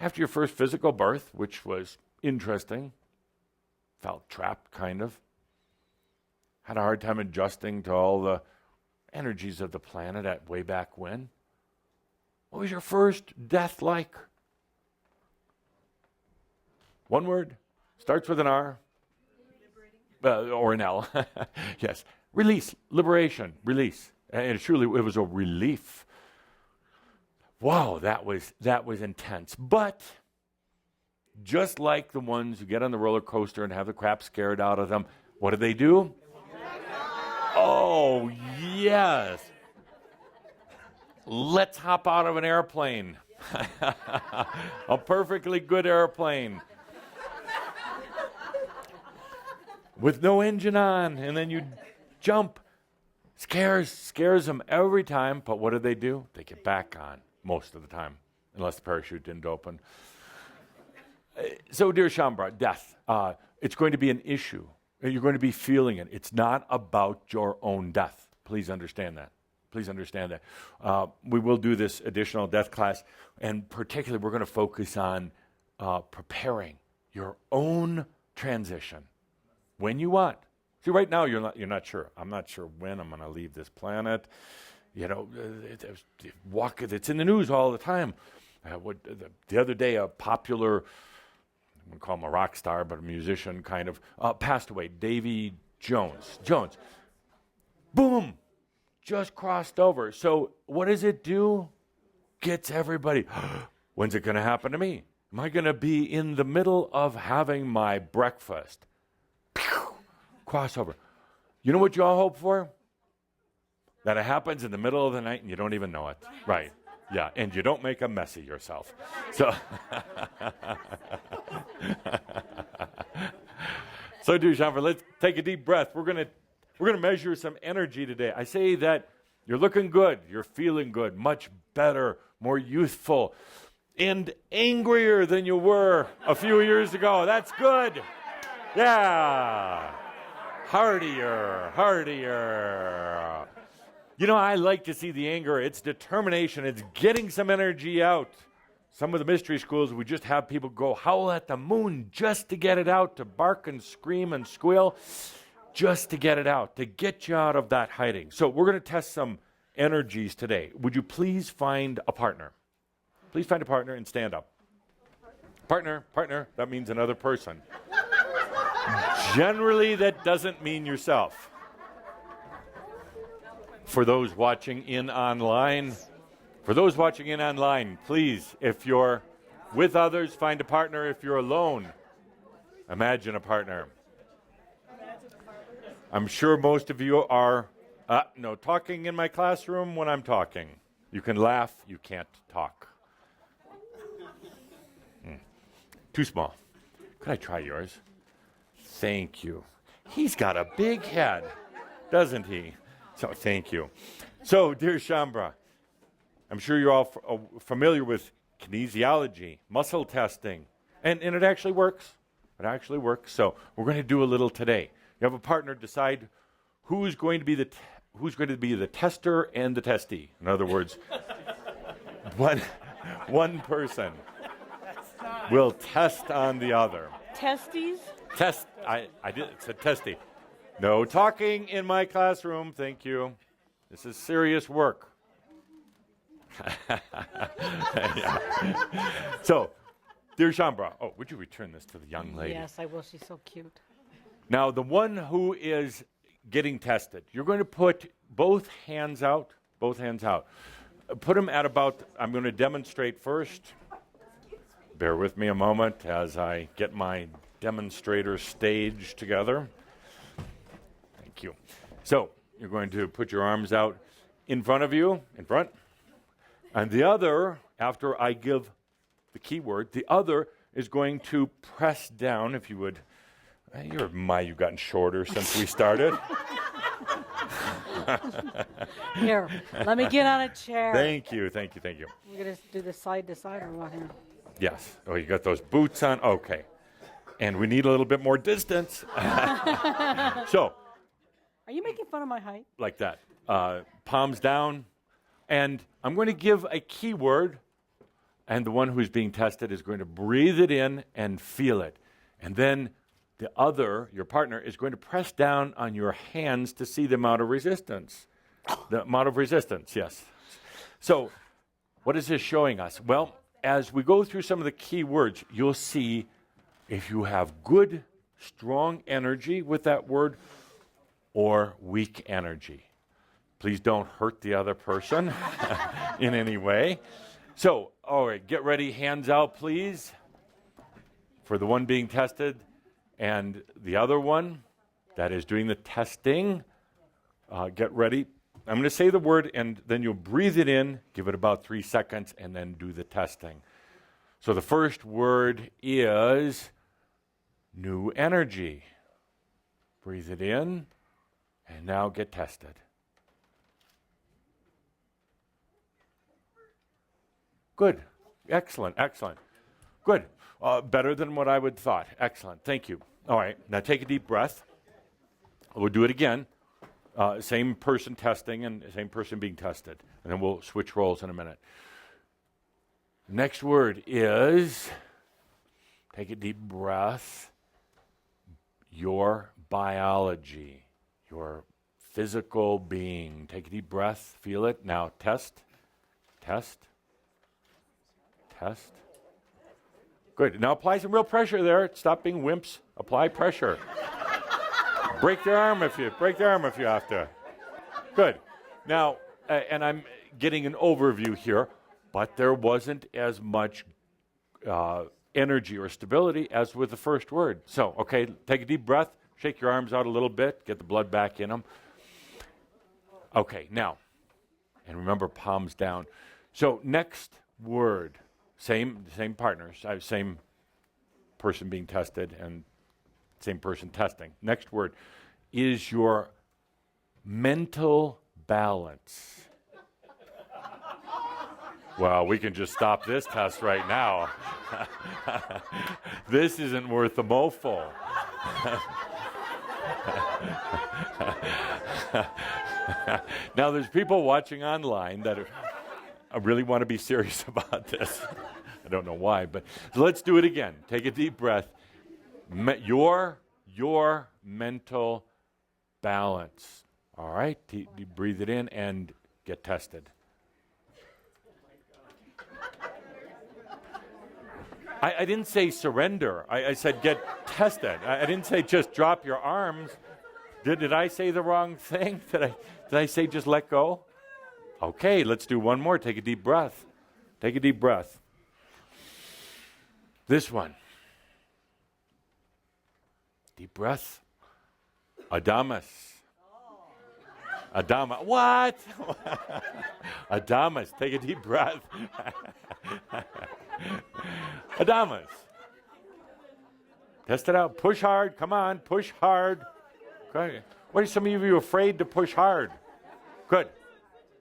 A: After your first physical birth, which was interesting, felt trapped kind of, had a hard time adjusting to all the energies of the planet at way back when. What was your first death like? One word, starts with an R, or an L. Yes, release, liberation, release. And truly, it was a relief. Wow, that was intense. But just like the ones who get on the roller coaster and have the crap scared out of them, what do? Oh, yes. Let's hop out of an airplane. A perfectly good airplane. With no engine on, and then you jump. Scares them every time, but what do? They get back on most of the time, unless the parachute didn't open. So, dear Shambra, death, it's going to be an issue. You're going to be feeling it. It's not about your own death. Please understand that. Please understand that. We will do this additional death class, and particularly we're going to focus on preparing your own transition when you want. See, right now you're not sure. I'm not sure when I'm going to leave this planet. You know, it's in the news all the time. The other day, a popular, I wouldn't call him a rock star, but a musician kind of, passed away. Davy Jones. Boom! Just crossed over. So what does it do? Gets everybody, when's it going to happen to me? Am I going to be in the middle of having my breakfast? Crossover. You know what you all hope for? That it happens in the middle of the night and you don't even know it. Right. Yeah, and you don't make a mess of yourself. So, so do Jean, let's take a deep breath. We're gonna measure some energy today. I say that you're looking good, you're feeling good, much better, more youthful, and angrier than you were a few years ago. That's good. Yeah. Hardier. You know, I like to see the anger. It's determination. It's getting some energy out. Some of the mystery schools, we just have people go howl at the moon just to get it out, to bark and scream and squeal, just to get it out, to get you out of that hiding. So we're going to test some energies today. Would you please find a partner? Please find a partner and stand up. Partner, that means another person. Generally, that doesn't mean yourself. For those watching in online, For those watching in online, please, if you're with others, find a partner. If you're alone, imagine a partner. I'm sure most of you are talking in my classroom when I'm talking. You can laugh, you can't talk. Too small. Could I try yours? Thank you. He's got a big head, doesn't he? So thank you. So, dear Shambra, I'm sure you're all familiar with kinesiology, muscle testing, and it actually works. It actually works. So we're going to do a little today. You have a partner, decide who's going to be the tester and the testee. In other words, one person will test on the other.
B: Testes?
A: I did. It said testy. No talking in my classroom. Thank you. This is serious work. Yeah. So, dear Shambra, would you return this to the young lady?
B: Yes, I will. She's so cute.
A: Now, the one who is getting tested, you're going to put both hands out. Both hands out. Put them at about, I'm going to demonstrate first. Bear with me a moment as I get my demonstrator stage together. Thank you. So, you're going to put your arms out in front of you, in front. And the other, after I give the keyword, the other is going to press down, if you would. You've gotten shorter since we started.
B: Here, let me get on a chair.
A: Thank you.
B: We're going to do the side to side or what here?
A: Yes. Oh, you got those boots on? Okay. And we need a little bit more distance. So.
B: Are you making fun of my height?
A: Like that. Palms down. And I'm going to give a keyword, and the one who's being tested is going to breathe it in and feel it. And then the other, your partner, is going to press down on your hands to see the amount of resistance. The amount of resistance, yes. So what is this showing us? Well, as we go through some of the key words, you'll see if you have good, strong energy with that word or weak energy. Please don't hurt the other person in any way. So, all right, get ready, hands out, please, for the one being tested and the other one that is doing the testing. Get ready. I'm going to say the word, and then you'll breathe it in, give it about 3 seconds, and then do the testing. So the first word is new energy. Breathe it in, and now get tested. Good. Excellent. Good. Better than what I would thought. Excellent. Thank you. All right. Now take a deep breath. We'll do it again. Same person testing and same person being tested. And then we'll switch roles in a minute. Next word is, take a deep breath, your biology, your physical being. Take a deep breath. Feel it. Now test. Good. Now apply some real pressure there. Stop being wimps. Apply pressure. Break their arm if you have to. Good. Now, and I'm getting an overview here, but there wasn't as much energy or stability as with the first word. So, okay, take a deep breath. Shake your arms out a little bit. Get the blood back in them. Okay, now, and remember, palms down. So next word. Same partners, same person being tested and same person testing. Next word is your mental balance. Well, we can just stop this test right now. This isn't worth the mofo. Now, there's people watching online that I really want to be serious about this. I don't know why, but so let's do it again. Take a deep breath. Your mental balance. All right? Breathe it in and get tested. I didn't say surrender. I said get tested. I didn't say just drop your arms. Did I say the wrong thing? Did I say just let go? Okay, let's do one more. Take a deep breath. Take a deep breath. This one. Deep breath. Adamus. Adamus. What? Adamus. Take a deep breath. Adamus. Test it out. Push hard. Come on. Push hard. Okay. Why are some of you afraid to push hard? Good.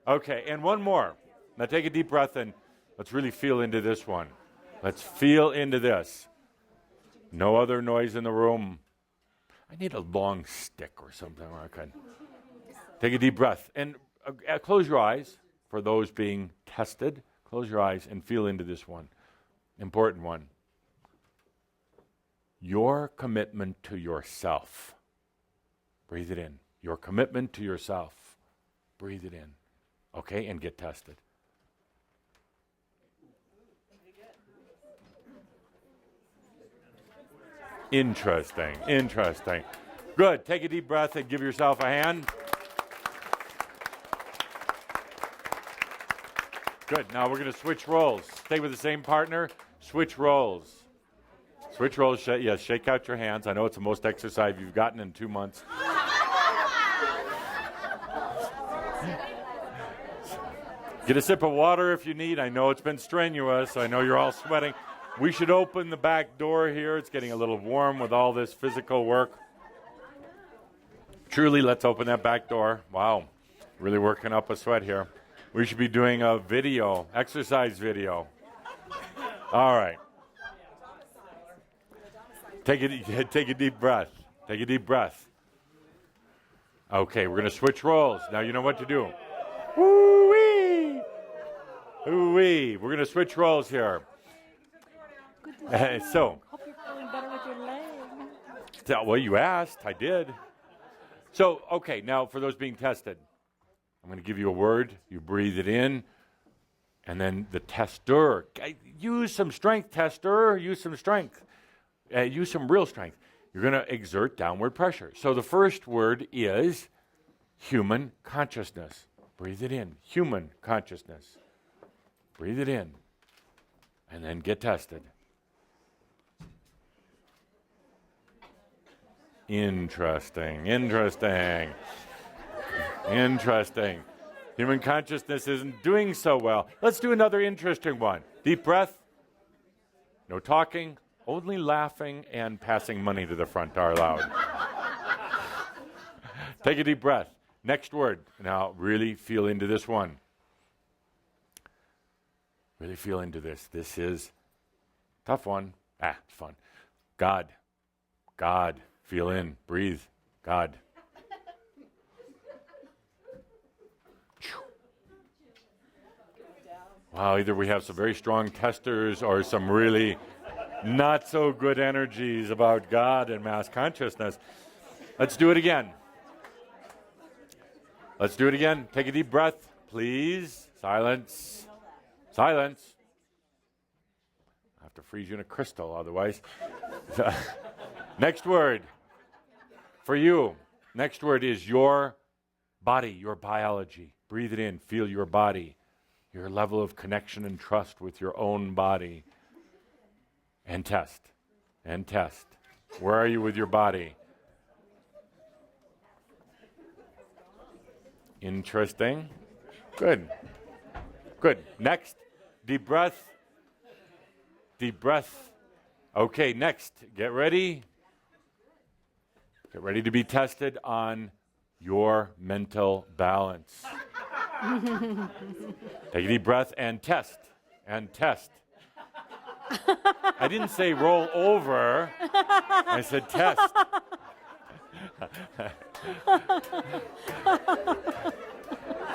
A: Okay. And one more. Now take a deep breath and let's really feel into this one. Let's feel into this. No other noise in the room. I need a long stick or something. Okay. Take a deep breath and close your eyes for those being tested. Close your eyes and feel into this one. Important one. Your commitment to yourself. Breathe it in. Your commitment to yourself. Breathe it in. Okay, and get tested. Interesting, interesting. Good. Take a deep breath and give yourself a hand. Good. Now we're going to switch roles. Stay with the same partner. Switch roles. Switch roles. Yes, shake out your hands. I know it's the most exercise you've gotten in 2 months. Get a sip of water if you need. I know it's been strenuous. I know you're all sweating. We should open the back door here. It's getting a little warm with all this physical work. Truly, let's open that back door. Wow, really working up a sweat here. We should be doing a video, exercise video. All right. Take a deep breath. Take a deep breath. Okay, we're going to switch roles. Now you know what to do. Woo-wee! Woo-wee! We're going to switch roles here. So,
B: Hope you're feeling better with your leg.
A: well, you asked. I did. So, okay, now for those being tested, I'm going to give you a word. You breathe it in. And then the tester. Use some strength, tester. Use some strength. Use some real strength. You're going to exert downward pressure. So the first word is human consciousness. Breathe it in. Human consciousness. Breathe it in. And then get tested. Interesting, interesting, interesting. Human consciousness isn't doing so well. Let's do another interesting one. Deep breath. No talking, only laughing and passing money to the front are allowed. Take a deep breath. Next word. Now really feel into this one. Really feel into this. This is a tough one. It's fun. God. God. Feel in, breathe, God. Wow, either we have some very strong testers or some really not so good energies about God and mass consciousness. Let's do it again. Let's do it again. Take a deep breath, please. Silence. Silence. I have to freeze you in a crystal otherwise. Next word. For you, next word is your body, your biology. Breathe it in. Feel your body, your level of connection and trust with your own body. And test. And test. Where are you with your body? Interesting. Good. Good. Next, deep breath. Deep breath. Okay, next, get ready. Get ready to be tested on your mental balance. Take a deep breath and test. And test. I didn't say roll over. I said test.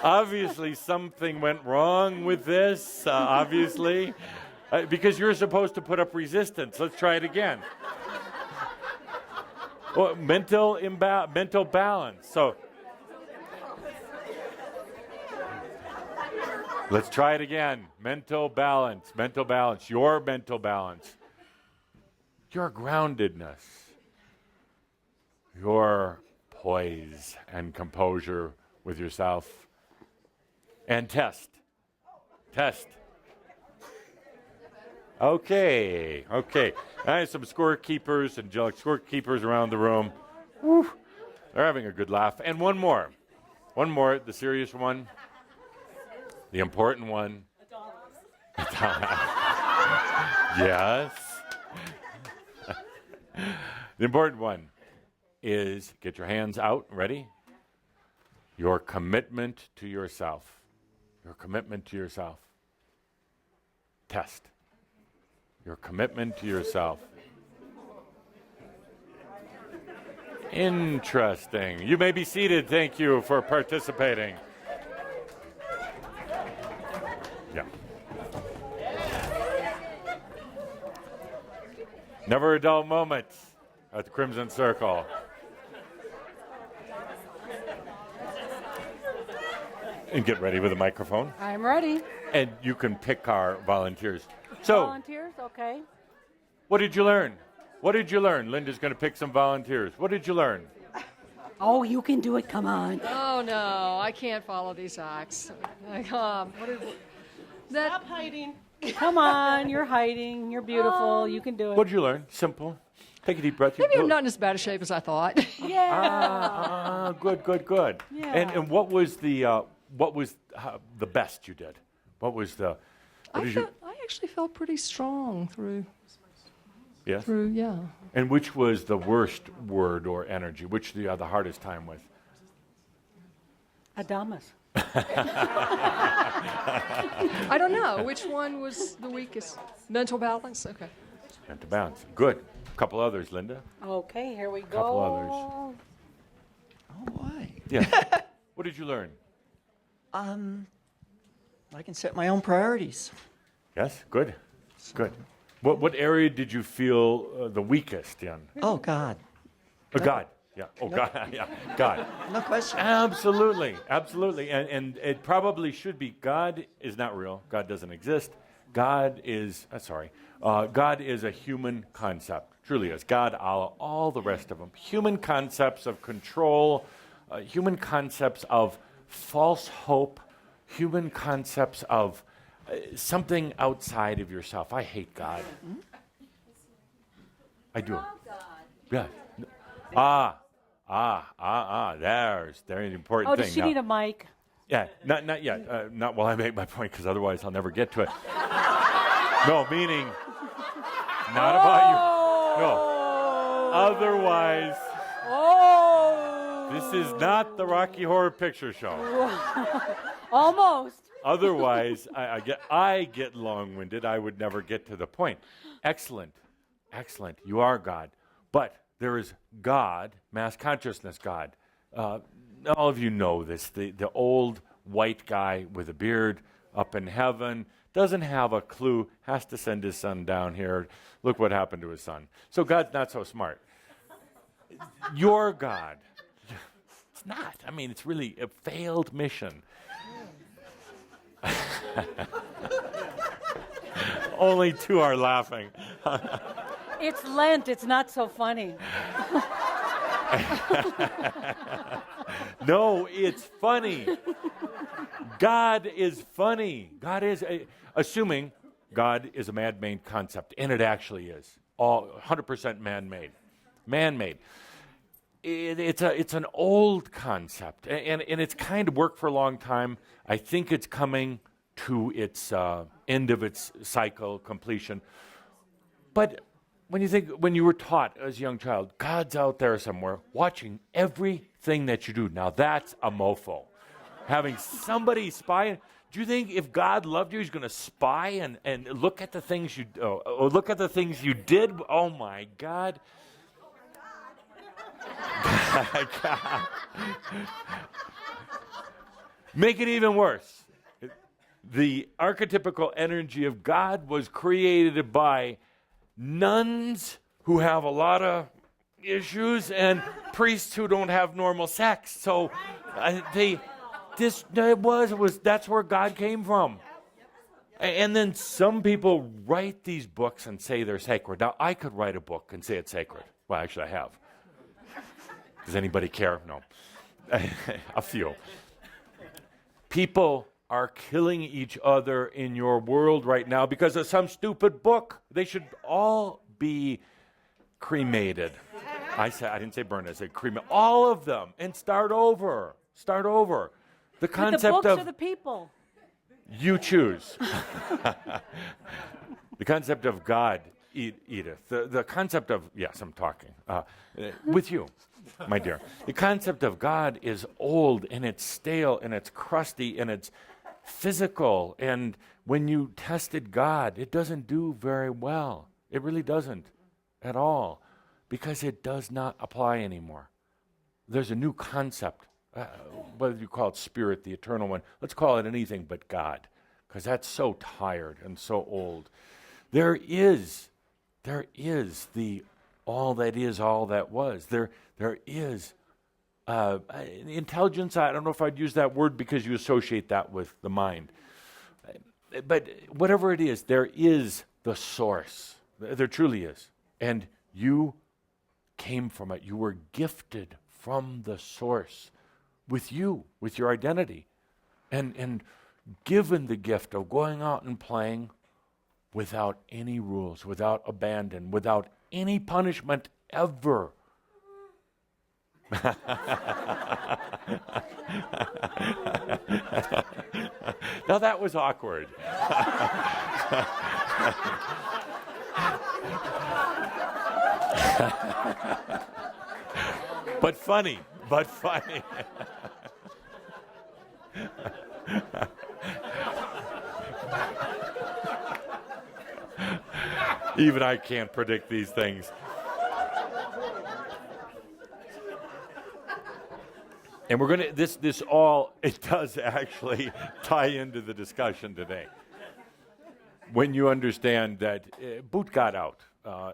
A: Obviously, something went wrong with this. Obviously. Because you're supposed to put up resistance. Let's try it again. Well, mental balance. So let's try it again. Mental balance. Mental balance. Your mental balance. Your groundedness. Your poise and composure with yourself. And test. Test. Okay. I have some scorekeepers, angelic scorekeepers around the room. Woo. They're having a good laugh. And one more. One more, the serious one. The important one. Yes. The important one is, get your hands out, ready? Your commitment to yourself. Your commitment to yourself. Test. Your commitment to yourself. Interesting. You may be seated. Thank you for participating. Yeah. Never a dull moment at the Crimson Circle. And get ready with a microphone.
B: I'm ready.
A: And you can pick our volunteers. So,
B: Volunteers, okay.
A: what did you learn? What did you learn? Linda's going to pick some volunteers. What did you learn?
B: Oh, you can do it. Come on.
I: Oh no, I can't follow these acts. What is that?
G: Stop hiding.
B: Come on. You're hiding. You're beautiful. You can do it.
A: What did you learn? Simple. Take a deep breath.
I: Maybe I'm not in as bad a shape as I thought.
B: Yeah.
A: Good.
B: Yeah.
A: And what was the best you did? What was the? What did you?
I: I actually felt pretty strong through.
A: Yes.
I: Yeah.
A: And which was the worst word or energy? Which you had the hardest time with?
B: Adamus.
I: I don't know which one was the weakest. Mental balance. Okay.
A: And to bounce. Good. A couple others, Linda.
B: Okay, here we go.
A: Couple
E: Oh boy.
A: Yeah. What did you learn?
E: I can set my own priorities.
A: Yes. Good. Good. What area did you feel the weakest in?
E: Oh God.
A: God. Yeah. Oh, God. Yeah. God.
E: No question.
A: Absolutely. And it probably should be. God is not real. God doesn't exist. God is God is a human concept. Truly is. God, Allah, all the rest of them. Human concepts of control, human concepts of false hope, human concepts of something outside of yourself. I hate God. I do. Yeah. There's an important
B: Oh,
A: thing.
B: does she
A: Now-
B: need a mic?
A: Yeah, not yet. Not while I make my point, because otherwise I'll never get to it. No, meaning not about you. No. Otherwise, this is not the Rocky Horror Picture Show.
B: Almost.
A: Otherwise, I get long-winded. I would never get to the point. Excellent. You are God. But there is God, mass consciousness God. All of you know this. The old white guy with a beard up in heaven doesn't have a clue, has to send his son down here. Look what happened to his son. So God's not so smart. Your God. It's not. I mean, it's really a failed mission. Only two are laughing.
B: It's Lent. It's not so funny.
A: No, it's funny. God is funny. God is, assuming God is a man-made concept, and it actually is. All 100% man-made. Man-made. It's an old concept, and it's kind of worked for a long time. I think it's coming to its end of its cycle, completion. But when you were taught as a young child, God's out there somewhere watching everything that you do. Now that's a mofo. Having somebody spy. Do you think if God loved you, He's going to spy and look at the things you look at the things you did? Oh my God. God. Make it even worse. The archetypical energy of God was created by nuns who have a lot of issues and priests who don't have normal sex. So that's where God came from. And then some people write these books and say they're sacred. Now, I could write a book and say it's sacred. Well, actually, I have. Does anybody care? No. A few. People are killing each other in your world right now because of some stupid book. They should all be cremated. I didn't say burned, I said cremated. All of them, and start over. Start over. The
B: With
A: concept
B: the books
A: of
B: or the people?
A: you choose. The concept of God, Edith. The concept of, yes, I'm talking with you, my dear. The concept of God is old, and it's stale, and it's crusty, and it's physical. And when you tested God, it doesn't do very well. It really doesn't at all, because it does not apply anymore. There's a new concept. Whether you call it spirit, the eternal one, let's call it anything but God, because that's so tired and so old. There is the all that is, all that was. There is intelligence. I don't know if I'd use that word because you associate that with the mind. But whatever it is, there is the source. There truly is. And you came from it. You were gifted from the source with your identity. And given the gift of going out and playing without any rules, without abandon, without any punishment ever. Now that was awkward. But funny. Even I can't predict these things. And we're going to, this all, it does actually tie into the discussion today. When you understand that boot God out.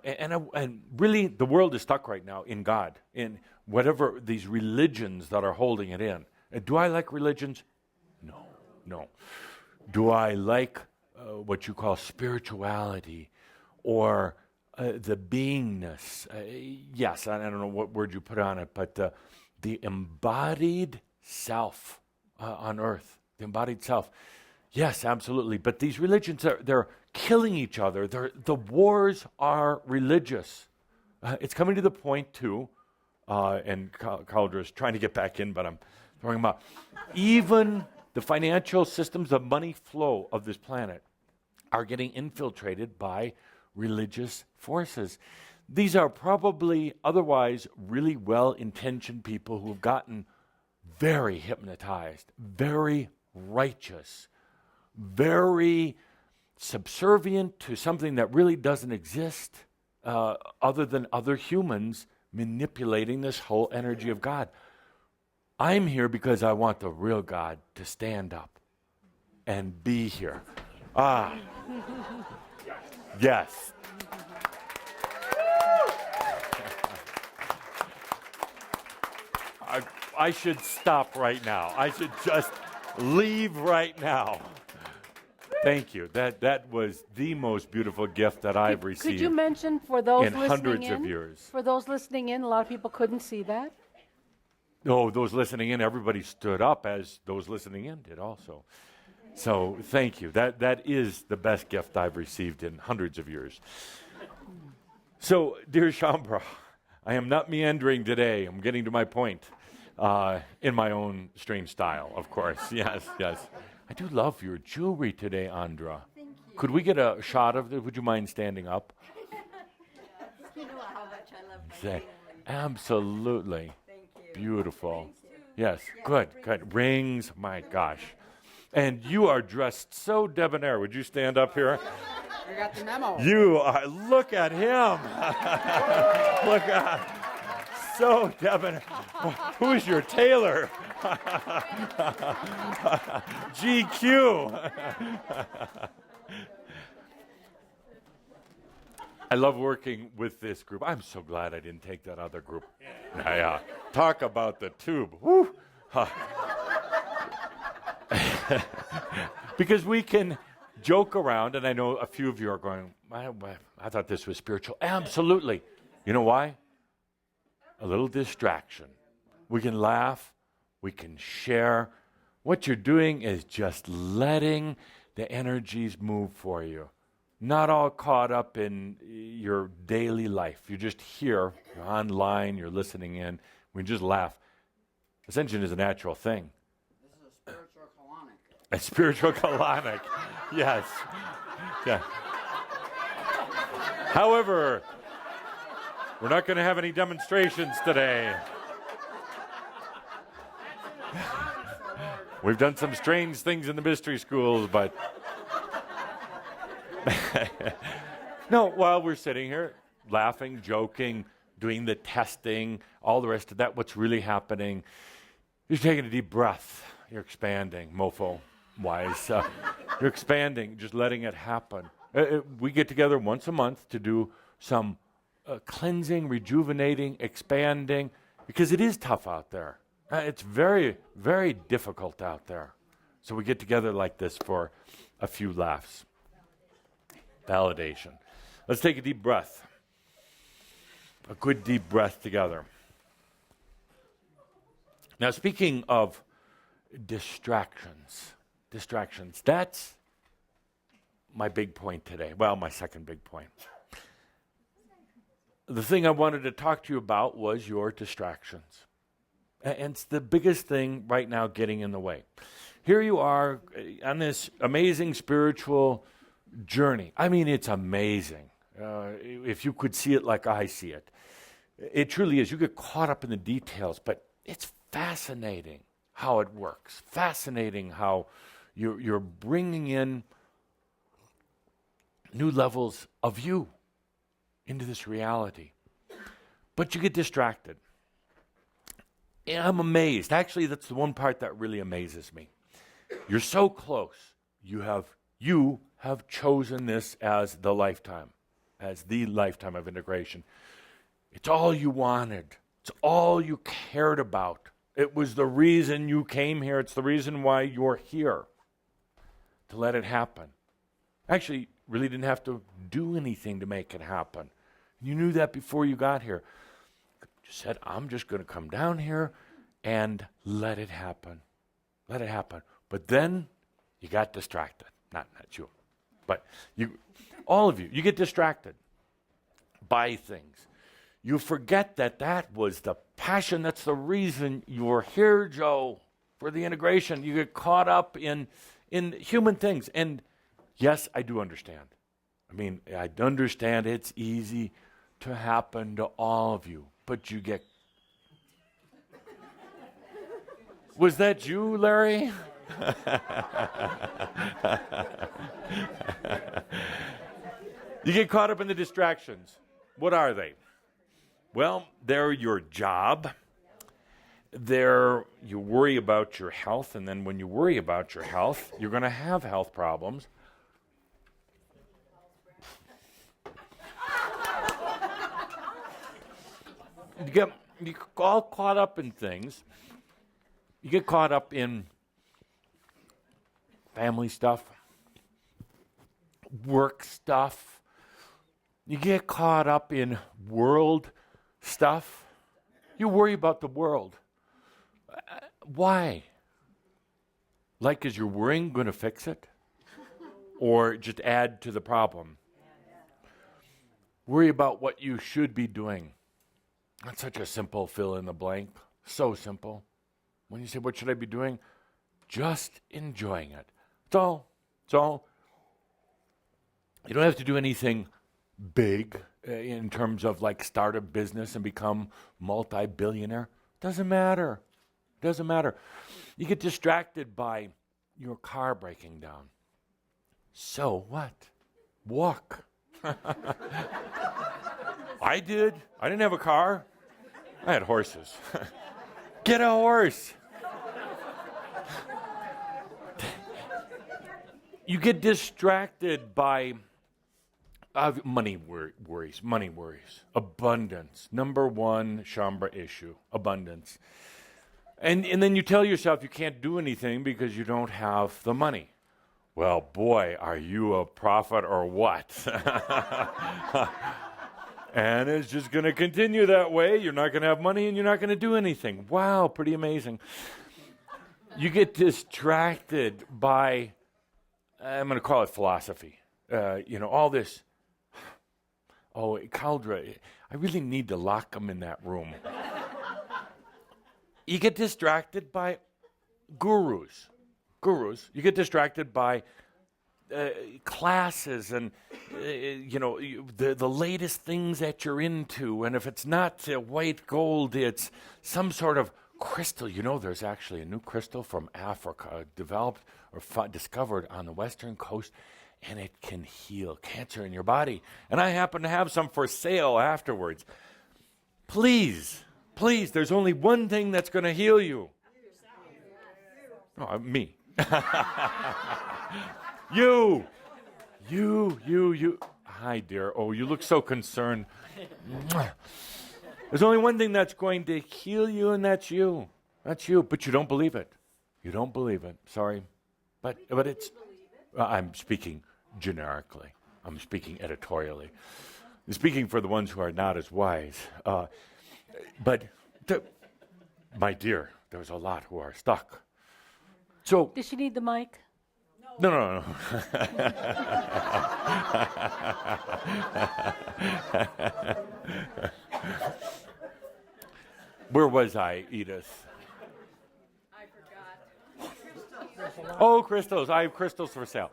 A: And really, the world is stuck right now in God, in whatever these religions that are holding it in. Do I like religions? No. Do I like what you call spirituality or the beingness? Yes, I don't know what word you put on it, but the embodied self on earth, the embodied self. Yes, absolutely. But these religions, they're killing each other. The wars are religious. It's coming to the point, too, and Caldra's trying to get back in, but I'm throwing him out. Even the financial systems, the money flow of this planet are getting infiltrated by religious forces. These are probably otherwise really well-intentioned people who have gotten very hypnotized, very righteous, very subservient to something that really doesn't exist other than other humans manipulating this whole energy of God. I'm here because I want the real God to stand up and be here. Yes. I should stop right now. I should just leave right now. Thank you. That was the most beautiful gift that I've received.
B: Could you mention for those
A: in
B: listening
A: hundreds
B: in?
A: of years.
B: For those listening in, a lot of people couldn't see that.
A: Oh, those listening in, everybody stood up as those listening in did also. So thank you. That is the best gift I've received in hundreds of years. So, dear Shambra, I am not meandering today. I'm getting to my point in my own strange style, of course. Yes. I do love your jewelry today, Andra.
H: Thank you.
A: Could we get a shot of it? Would you mind standing up?
H: You know how much I love my
A: Say,
H: family.
A: absolutely.
H: Thank you.
A: Beautiful. Yes, good. Rings, my gosh. And you are dressed so debonair. Would you stand up here?
D: I got the memo.
A: You are, look at him. Look at, so debonair. Who's your tailor? GQ. I love working with this group. I'm so glad I didn't take that other group. Yeah. Talk about the tube. Woo. Because we can joke around, and I know a few of you are going, I thought this was spiritual. Absolutely. You know why? A little distraction. We can laugh. We can share. What you're doing is just letting the energies move for you. Not all caught up in your daily life. You're just here, you're online, you're listening in. We just laugh. Ascension is a natural thing.
J: This is a spiritual colonic.
A: A spiritual colonic. Yes. Yeah. However, we're not going to have any demonstrations today. We've done some strange things in the mystery schools, but no, while we're sitting here laughing, joking, doing the testing, all the rest of that, what's really happening, you're taking a deep breath. You're expanding, mofo-wise. You're expanding, just letting it happen. We get together once a month to do some cleansing, rejuvenating, expanding, because it is tough out there. It's very, very difficult out there. So we get together like this for a few laughs. Validation. Let's take a deep breath. A good deep breath together. Now, speaking of distractions, that's my big point today. Well, my second big point. The thing I wanted to talk to you about was your distractions. And it's the biggest thing right now getting in the way. Here you are on this amazing spiritual journey. I mean, it's amazing. If you could see it like I see it. It truly is. You get caught up in the details, but it's fascinating how it works. Fascinating how you're bringing in new levels of you into this reality. But you get distracted. And I'm amazed. Actually, that's the one part that really amazes me. You're so close. You have chosen this as the lifetime of integration. It's all you wanted. It's all you cared about. It was the reason you came here. It's the reason why you're here. To let it happen. Actually, really didn't have to do anything to make it happen. You knew that before you got here. You said, I'm just going to come down here and let it happen. Let it happen. But then you got distracted. Not you. But all of you get distracted by things. You forget that was the passion. That's the reason you're here, Joe, for the integration. You get caught up in human things. And yes, I do understand. I mean, I understand it's easy to happen to all of you. But you get... Was that you, Larry? You get caught up in the distractions. What are they? Well, they're your job. You worry about your health, and then when you worry about your health, you're going to have health problems. You get all caught up in things. You get caught up in family stuff, work stuff. You get caught up in world stuff. You worry about the world. Why? Like, is your worrying going to fix it? Or just add to the problem? Worry about what you should be doing. That's such a simple fill in the blank. So simple. When you say, what should I be doing? Just enjoying it. It's all. You don't have to do anything big in terms of like start a business and become multi-billionaire. Doesn't matter. You get distracted by your car breaking down. So what? Walk. I did. I didn't have a car. I had horses. Get a horse. You get distracted by money worries. Abundance. Number one Shambra issue. Abundance. And then you tell yourself you can't do anything because you don't have the money. Well, boy, are you a prophet or what? And it's just going to continue that way. You're not going to have money and you're not going to do anything. Wow, pretty amazing. You get distracted by, I'm going to call it philosophy. All this. Oh, Caldra, I really need to lock them in that room. You get distracted by gurus. You get distracted by classes and, the latest things that you're into. And if it's not white gold, it's some sort of crystal. There's actually a new crystal from Africa developed or discovered on the western coast, and it can heal cancer in your body. And I happen to have some for sale afterwards. Please, there's only one thing that's going to heal you. Oh, me. You. Hi, dear. Oh, you look so concerned. There's only one thing that's going to heal you, and that's you. That's you. But you don't believe it. You don't believe it. Sorry. But it's... I'm speaking generically. I'm speaking editorially. I'm speaking for the ones who are not as wise. My dear, there's a lot who are stuck. So...
B: Does she need the mic?
A: No. Where was I, Edith?
I: I forgot.
A: Oh, crystals. I have crystals for sale.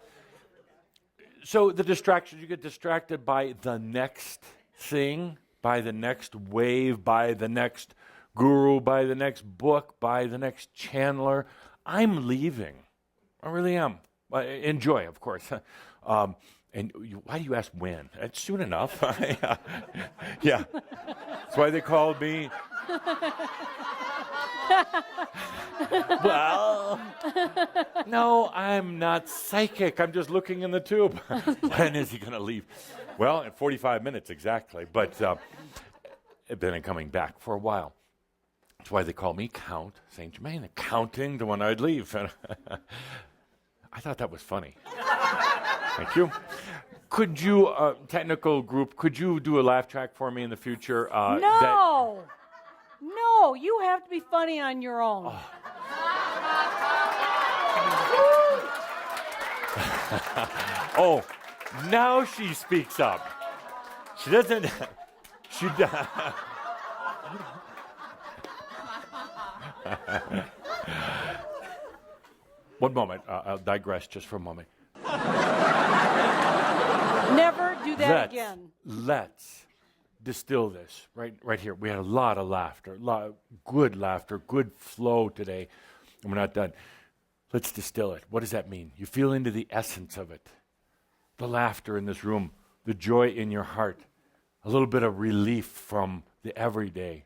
A: So the distractions, you get distracted by the next thing, by the next wave, by the next guru, by the next book, by the next channeler. I'm leaving. I really am. Enjoy, of course. Why do you ask when? It's soon enough. Yeah. That's why they called me. Well, no, I'm not psychic. I'm just looking in the tube. When is he going to leave? Well, in 45 minutes exactly. But then I'm coming back for a while. That's why they call me Count Saint Germain, counting to when I'd leave. I thought that was funny. Thank you. Could you, technical group, could you do a laugh track for me in the future?
B: No, you have to be funny on your own.
A: Oh, now she speaks up. She doesn't. She does. One moment. I'll digress just for a moment.
B: Never do that again.
A: Let's distill this right here. We had a lot of laughter, good flow today, and we're not done. Let's distill it. What does that mean? You feel into the essence of it. The laughter in this room, the joy in your heart, a little bit of relief from the everyday,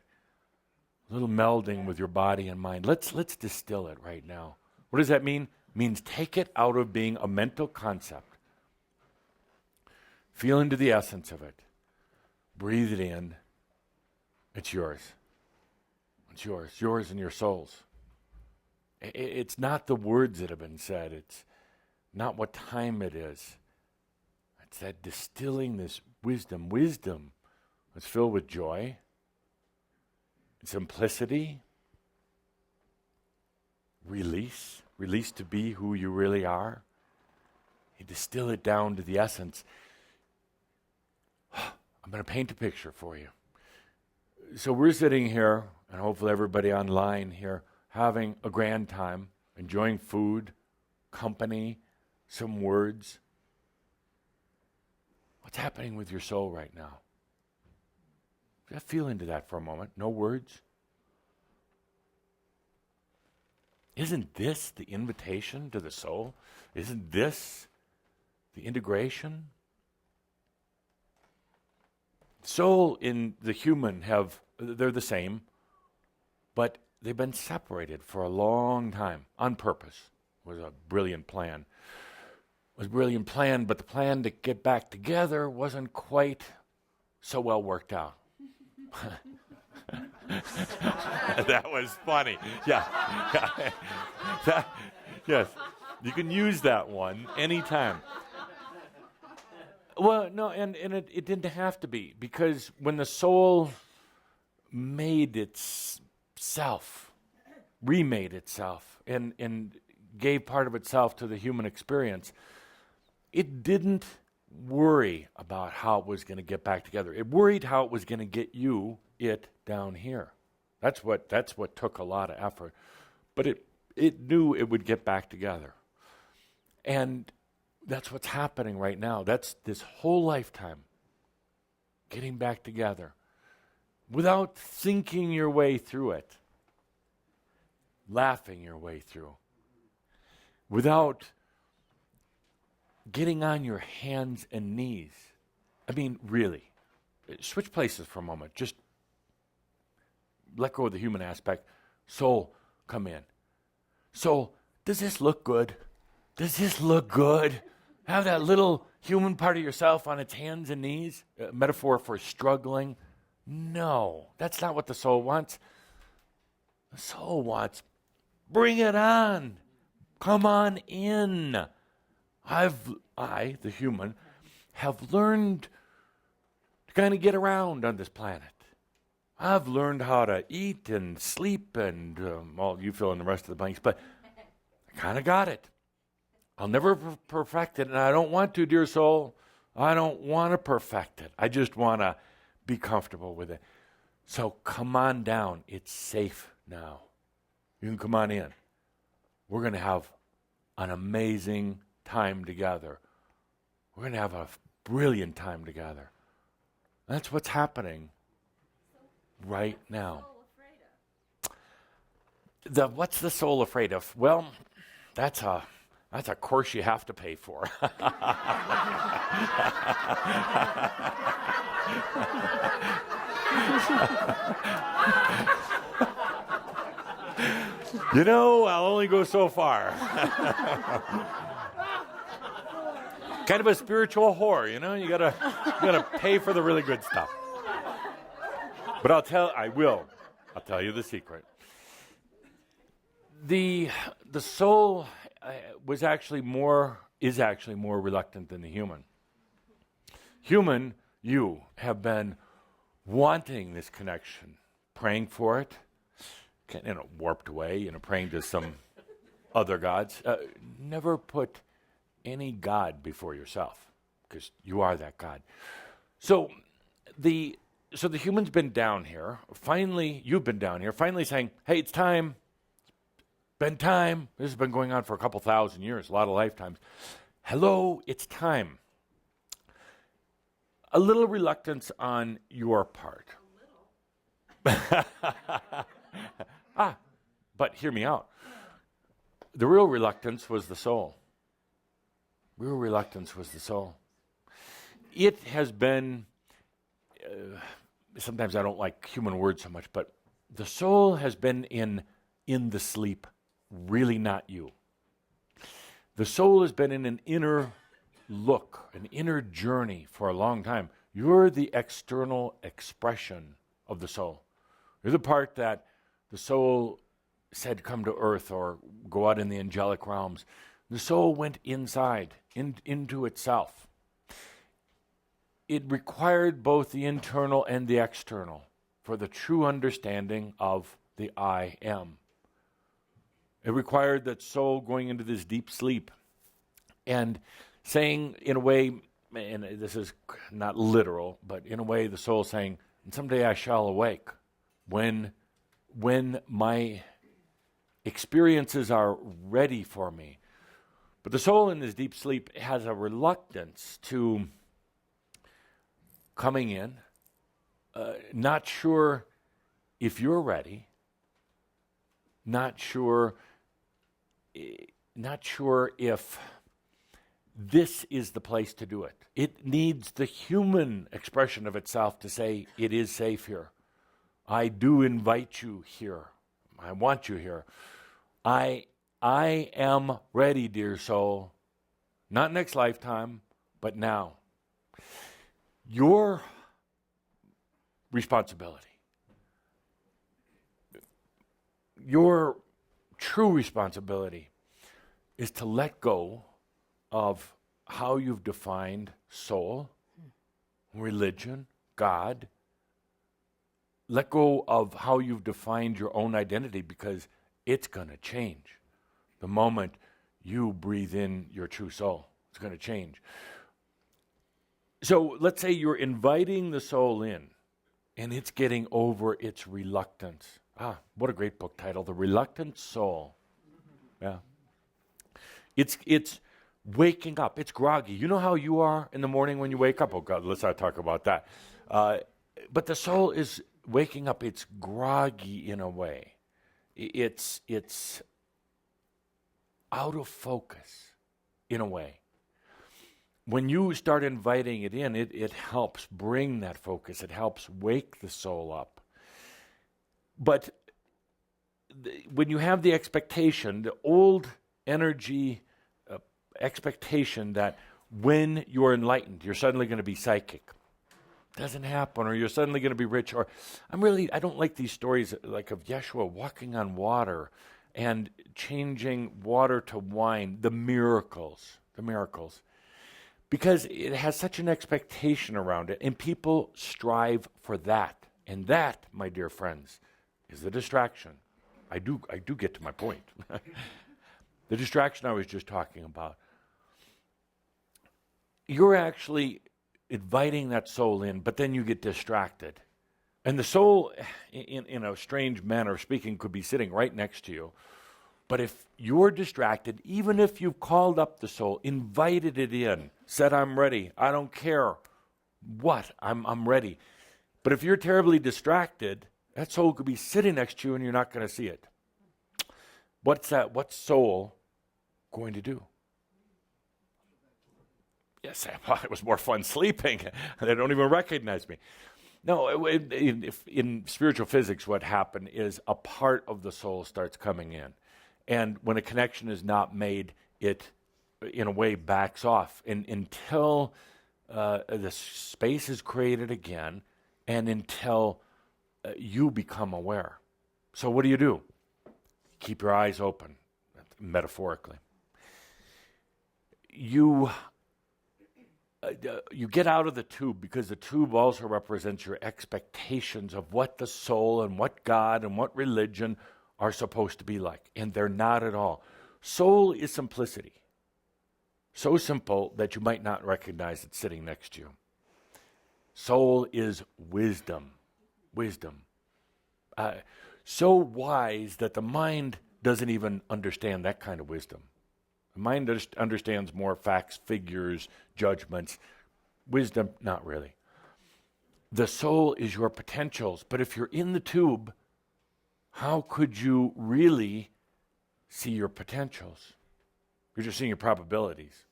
A: a little melding with your body and mind. Let's distill it right now. What does that mean? It means take it out of being a mental concept. Feel into the essence of it. Breathe it in. It's yours. It's yours and your soul's. It's not the words that have been said. It's not what time it is. It's that distilling this wisdom. Wisdom is filled with joy, simplicity, release to be who you really are. You distill it down to the essence. I'm going to paint a picture for you. So we're sitting here, and hopefully everybody online here, having a grand time, enjoying food, company, some words. What's happening with your soul right now? Just feel into that for a moment. No words. Isn't this the invitation to the soul? Isn't this the integration? Soul in the human they're the same, but they've been separated for a long time on purpose. It was a brilliant plan. But the plan to get back together wasn't quite so well worked out. That was funny. Yeah. Yes. You can use that one anytime. Well, no, and it didn't have to be, because when the soul made itself remade itself and gave part of itself to the human experience, it didn't worry about how it was going to get back together. It worried how it was going to get it down here. That's what took a lot of effort. But it knew it would get back together. And that's what's happening right now. That's this whole lifetime getting back together without thinking your way through it, laughing your way through, without getting on your hands and knees. I mean, really, switch places for a moment. Just let go of the human aspect. Soul, come in. Soul, does this look good? Does this look good? Have that little human part of yourself on its hands and knees? A metaphor for struggling? No, that's not what the soul wants. The soul wants, bring it on. Come on in. I, the human, have learned to kind of get around on this planet. I've learned how to eat and sleep and, you fill in the rest of the blanks, but I kind of got it. I'll never perfect it, and I don't want to, dear soul. I don't want to perfect it. I just want to be comfortable with it. So come on down. It's safe now. You can come on in. We're going to have an amazing time together. We're going to have a brilliant time together. That's what's happening right now. What's the soul afraid of? Well, that's a course you have to pay for. I'll only go so far. Kind of a spiritual whore, you gotta pay for the really good stuff. But I'll tell you the secret. The soul is actually more reluctant than the human. Human, you have been wanting this connection, praying for it, in a warped way, praying to some other gods. Never put any god before yourself, because you are that God. So the human's been down here. Finally, you've been down here. Finally saying, "Hey, it's time. Been time." This has been going on for a couple thousand years, a lot of lifetimes. Hello, it's time. A little reluctance on your part. But hear me out. The real reluctance was the soul. Real reluctance was the soul. It has been, sometimes I don't like human words so much, but the soul has been in the sleep, really not you. The soul has been in an inner look, an inner journey for a long time. You're the external expression of the soul. You're the part that the soul said come to earth or go out in the angelic realms. The soul went inside, into itself. It required both the internal and the external for the true understanding of the I am. It required that soul going into this deep sleep and saying in a way, and this is not literal, but in a way the soul saying, "And someday I shall awake when my experiences are ready for me." But the soul in this deep sleep has a reluctance to coming in, not sure if you're ready, not sure if this is the place to do it. It needs the human expression of itself to say, it is safe here. I do invite you here. I want you here. I am ready, dear soul. Not next lifetime, but now. Your responsibility, your true responsibility is to let go of how you've defined soul, religion, God. Let go of how you've defined your own identity, because it's going to change. The moment you breathe in your true soul, it's going to change. So let's say you're inviting the soul in, and it's getting over its reluctance. What a great book title, The Reluctant Soul. Yeah. It's waking up. It's groggy. You know how you are in the morning when you wake up? Oh, God, let's not talk about that. But the soul is waking up. It's groggy in a way. It's out of focus in a way. When you start inviting it in, it helps bring that focus. It helps wake the soul up. But when you have the expectation, the old energy expectation that when you're enlightened, you're suddenly going to be psychic. Doesn't happen, or you're suddenly going to be rich. Or I don't like these stories like of Yeshua walking on water and changing water to wine, the miracles. Because it has such an expectation around it, and people strive for that. And that, my dear friends, is the distraction. I do get to my point. The distraction I was just talking about. You're actually inviting that soul in, but then you get distracted. And the soul, in a strange manner of speaking, could be sitting right next to you. But if you're distracted, even if you've called up the soul, invited it in, said, I'm ready, I don't care what, I'm ready. But if you're terribly distracted, that soul could be sitting next to you and you're not going to see it. What's soul going to do? Yes, it was more fun sleeping. They don't even recognize me. No, in spiritual physics, what happened is a part of the soul starts coming in. And when a connection is not made, it, in a way, backs off until the space is created again and until you become aware. So what do? Keep your eyes open, metaphorically. You get out of the tube, because the tube also represents your expectations of what the soul and what God and what religion are supposed to be like, and they're not at all. Soul is simplicity. So simple that you might not recognize it sitting next to you. Soul is wisdom. So wise that the mind doesn't even understand that kind of wisdom. The mind understands more facts, figures, judgments. Wisdom, not really. The soul is your potentials, but if you're in the tube, how could you really see your potentials? You're just seeing your probabilities.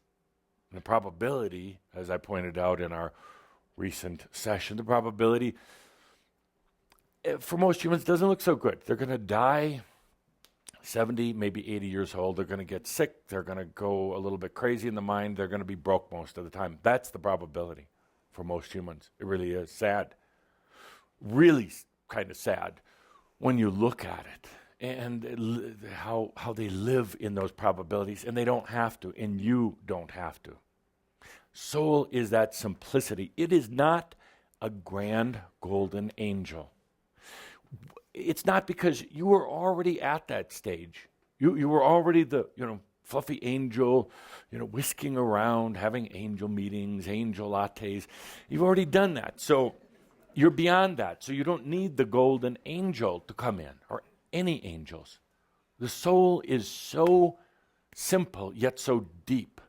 A: And the probability, as I pointed out in our recent session, the probability for most humans doesn't look so good. They're going to die 70, maybe 80 years old. They're going to get sick. They're going to go a little bit crazy in the mind. They're going to be broke most of the time. That's the probability for most humans. It really is sad. Really kind of sad when you look at it and how they live in those probabilities, and they don't have to, and you don't have to. Soul is that simplicity. It is not a grand golden angel. It's not because you were already at that stage. You were already the fluffy angel, whisking around, having angel meetings, angel lattes. You've already done that. So you're beyond that. So you don't need the golden angel to come in, or any angels. The soul is so simple, yet so deep.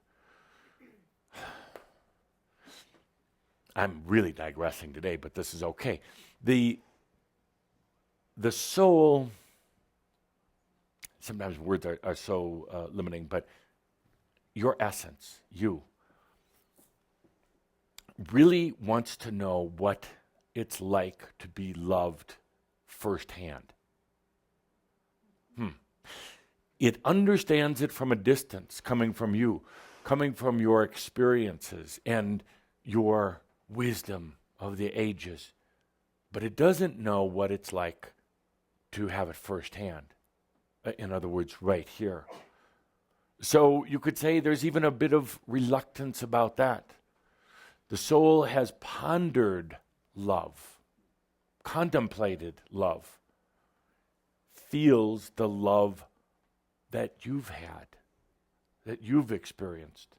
A: I'm really digressing today, but this is okay. The soul, sometimes words are so limiting, but your essence, you, really wants to know what it's like to be loved firsthand. It understands it from a distance, coming from you, coming from your experiences and your wisdom of the ages. But it doesn't know what it's like to have it firsthand. In other words, right here. So you could say there's even a bit of reluctance about that. The soul has pondered love, contemplated love, feels the love that you've had, that you've experienced,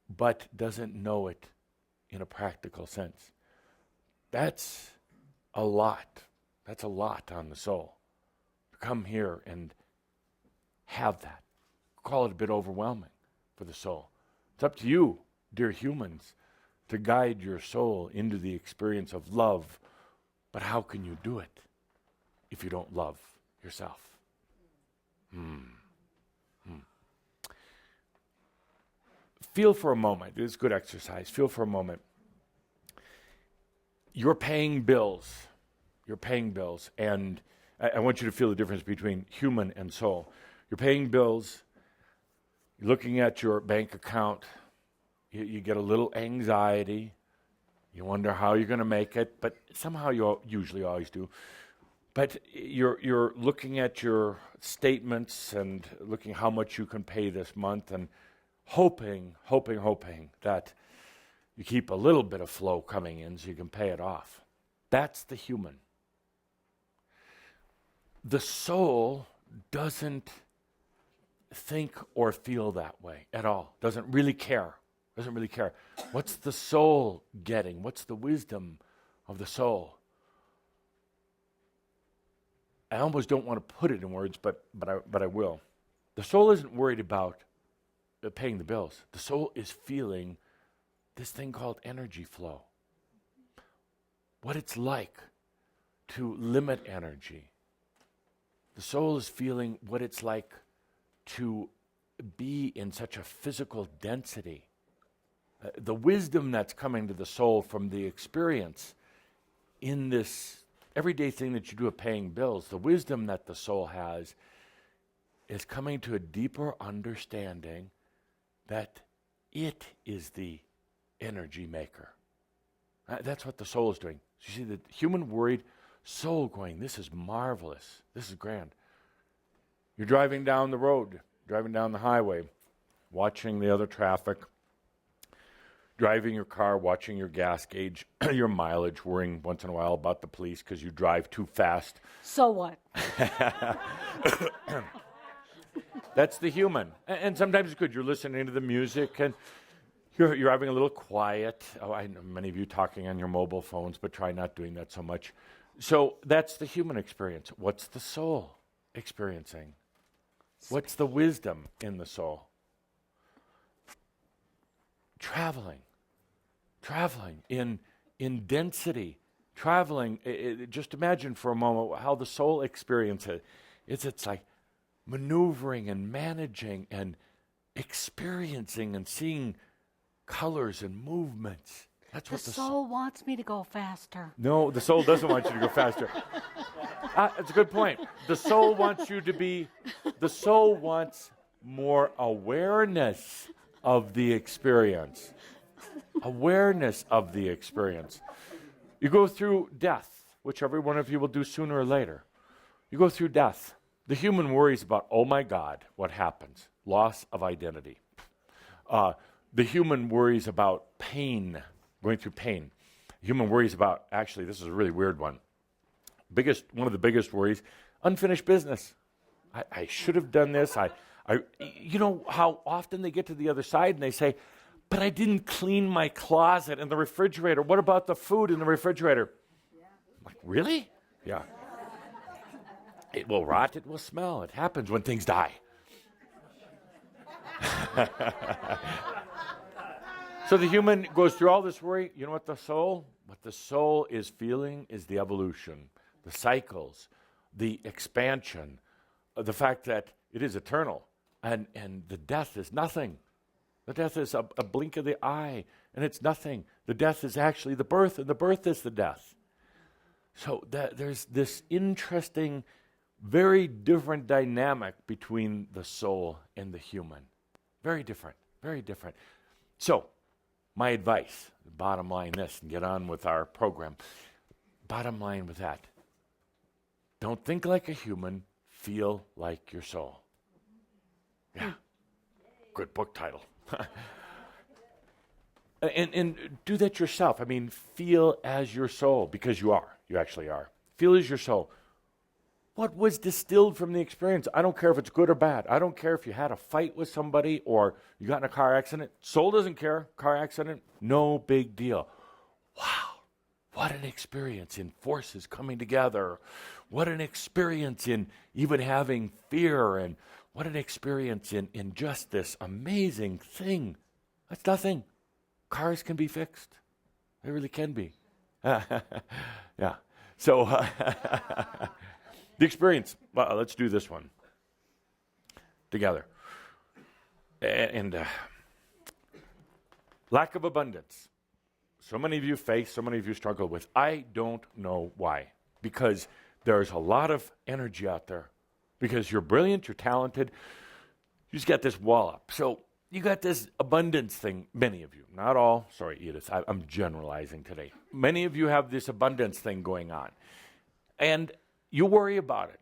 A: but doesn't know it in a practical sense. That's a lot. That's a lot on the soul. To come here and have that. Call it a bit overwhelming for the soul. It's up to you, dear humans, to guide your soul into the experience of love. But how can you do it if you don't love yourself? Feel for a moment. It's good exercise. Feel for a moment. You're paying bills. You're paying bills. And I want you to feel the difference between human and soul. You're paying bills. You're looking at your bank account. You get a little anxiety. You wonder how you're going to make it, but somehow you usually always do. But you're looking at your statements and looking how much you can pay this month and hoping that you keep a little bit of flow coming in so you can pay it off. That's the human. The soul doesn't think or feel that way at all. Doesn't really care. What's the soul getting? What's the wisdom of the soul? I almost don't want to put it in words, but I will. The soul isn't worried about paying the bills. The soul is feeling this thing called energy flow. What it's like to limit energy. The soul is feeling what it's like to be in such a physical density. The wisdom that's coming to the soul from the experience in this everyday thing that you do of paying bills, the wisdom that the soul has is coming to a deeper understanding that it is the energy maker. That's what the soul is doing. So you see the human worried soul going, this is marvelous, this is grand. You're driving down the road, driving down the highway, watching the other traffic, driving your car, watching your gas gauge, your mileage, worrying once in a while about the police because you drive too fast.
B: So what?
A: That's the human. And sometimes it's good. You're listening to the music and you're having a little quiet. Oh, I know many of you talking on your mobile phones, but try not doing that so much. So that's the human experience. What's the soul experiencing? What's the wisdom in the soul? Traveling in density, traveling. Just imagine for a moment how the soul experiences it. It's like maneuvering and managing and experiencing and seeing colors and movements. That's what the
B: soul wants me to go faster.
A: No, the soul doesn't want you to go faster. That's a good point. The soul wants more awareness of the experience. Awareness of the experience. You go through death, which every one of you will do sooner or later. You go through death. The human worries about, oh my God, what happens? Loss of identity. The human worries about pain, going through pain. The human worries about, actually, this is a really weird one. One of the biggest worries, unfinished business. I should have done this. You know how often they get to the other side and they say, but I didn't clean my closet and the refrigerator. What about the food in the refrigerator? Yeah. I'm like, really? Yeah. It will rot, it will smell. It happens when things die. So the human goes through all this worry. You know what the soul is feeling is the evolution, the cycles, the expansion, the fact that it is eternal. And the death is nothing. The death is a blink of the eye, and it's nothing. The death is actually the birth, and the birth is the death. So there's this interesting, very different dynamic between the soul and the human. Very different, very different. So, my advice, bottom line this, and get on with our program. Bottom line with that, don't think like a human, feel like your soul. Yeah, good book title. and do that yourself. I mean, feel as your soul, because you are. You actually are. Feel as your soul. what was distilled from the experience. I don't care if it's good or bad. I don't care if you had a fight with somebody or you got in a car accident. Soul doesn't care. Car accident, no big deal. Wow, what an experience in forces coming together. What an experience in even having fear, and what an experience in just this amazing thing. That's nothing. Cars can be fixed. They really can be. Yeah. So the experience. Well, let's do this one together. And lack of abundance. So many of you face, so many of you struggle with. I don't know why. Because there's a lot of energy out there. Because you're brilliant, you're talented. You just got this wall up. So you got this abundance thing, many of you. Not all. Sorry, Edith. I'm generalizing today. Many of you have this abundance thing going on. And you worry about it.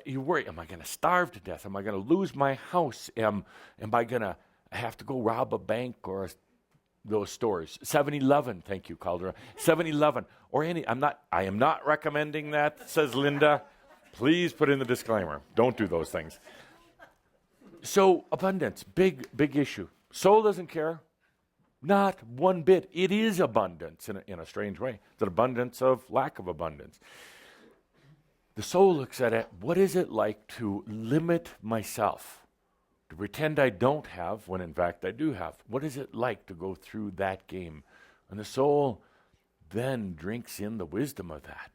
A: You worry, am I going to starve to death? Am I going to lose my house? Am I going to have to go rob a bank or those stores? 7-Eleven, thank you, Caldera. 7-Eleven or any. I am not recommending that, says Linda. Please put in the disclaimer. Don't do those things. So abundance, big issue. Soul doesn't care. Not one bit. It is abundance in a strange way. It's an abundance of lack of abundance. The soul looks at it, what is it like to limit myself? To pretend I don't have when in fact I do have. What is it like to go through that game? And the soul then drinks in the wisdom of that.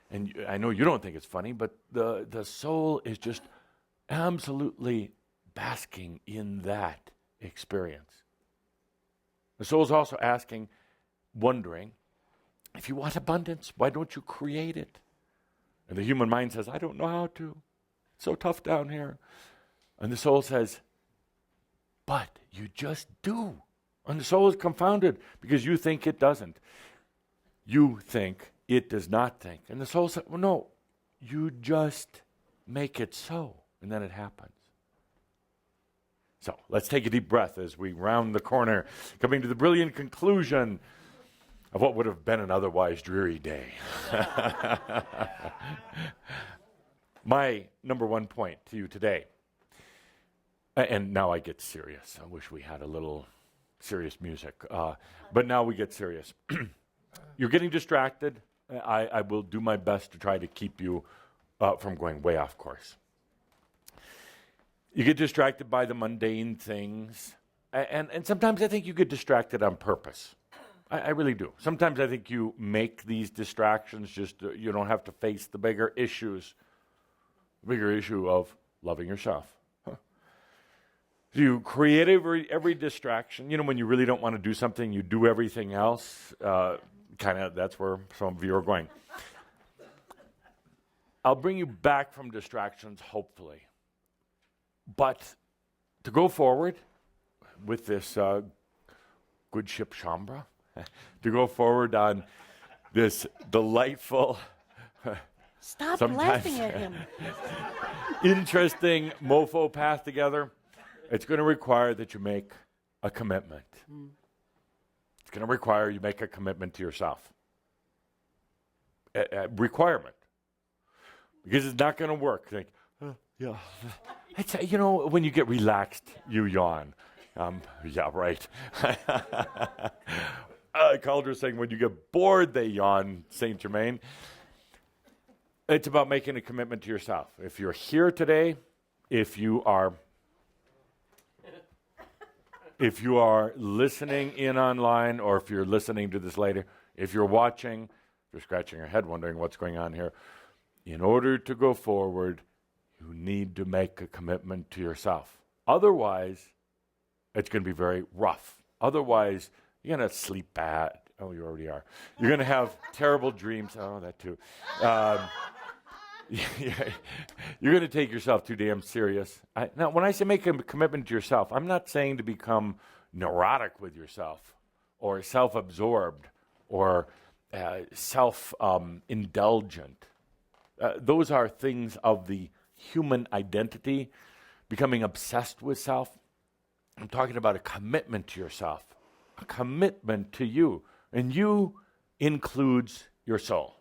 A: And I know you don't think it's funny, but the soul is just absolutely basking in that experience. The soul's also asking, wondering, if you want abundance, why don't you create it? And the human mind says, I don't know how to. It's so tough down here. And the soul says, but you just do. And the soul is confounded because you think it doesn't. You think it does not think. And the soul says, well, no, you just make it so. And then it happens. So let's take a deep breath as we round the corner, coming to the brilliant conclusion of what would have been an otherwise dreary day. My number one point to you today, and now I get serious. I wish we had a little serious music, but now we get serious. You're getting distracted. I will do my best to try to keep you from going way off course. You get distracted by the mundane things, and sometimes I think you get distracted on purpose. I really do. Sometimes I think you make these distractions just you don't have to face the bigger issues. The bigger issue of loving yourself. You create every distraction. You know, when you really don't want to do something, you do everything else. Kind of, that's where some of you are going. I'll bring you back from distractions, hopefully. But to go forward with this good ship Shambra, to go forward on this delightful,
B: Stop
A: sometimes
B: laughing at him.
A: interesting mofo path together, it's going to require that you make a commitment. It's going to require you make a commitment to yourself. A requirement. Because it's not going to work. Think, yeah. It's, when you get relaxed, you yawn. Yeah, right. Calder's saying when you get bored, they yawn, Saint Germain. It's about making a commitment to yourself. If you're here today, if you are listening in online, or if you're listening to this later, if you're watching, if you're scratching your head wondering what's going on here, in order to go forward, you need to make a commitment to yourself. Otherwise, it's going to be very rough. Otherwise, you're going to sleep bad. Oh, you already are. You're going to have terrible dreams. Oh, that too. You're going to take yourself too damn serious. Now, when I say make a commitment to yourself, I'm not saying to become neurotic with yourself or self-absorbed or self-indulgent. Those are things of the human identity, becoming obsessed with self. I'm talking about a commitment to yourself, a commitment to you, and you includes your soul.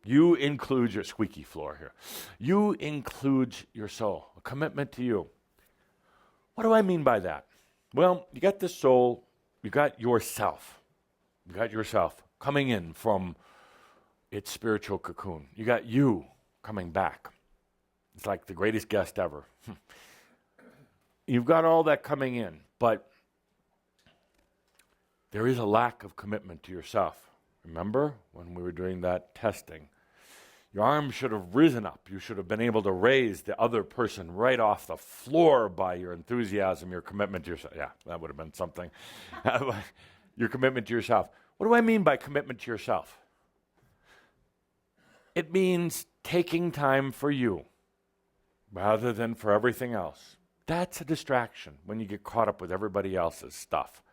A: You include your squeaky floor here. You include your soul, a commitment to you. What do I mean by that? Well, you got this soul, you got yourself. You got yourself coming in from its spiritual cocoon. You got you coming back. It's like the greatest guest ever. You've got all that coming in, but there is a lack of commitment to yourself. Remember when we were doing that testing? Your arm should have risen up. You should have been able to raise the other person right off the floor by your enthusiasm, your commitment to yourself. Yeah, that would have been something. Your commitment to yourself. What do I mean by commitment to yourself? It means taking time for you rather than for everything else. That's a distraction when you get caught up with everybody else's stuff.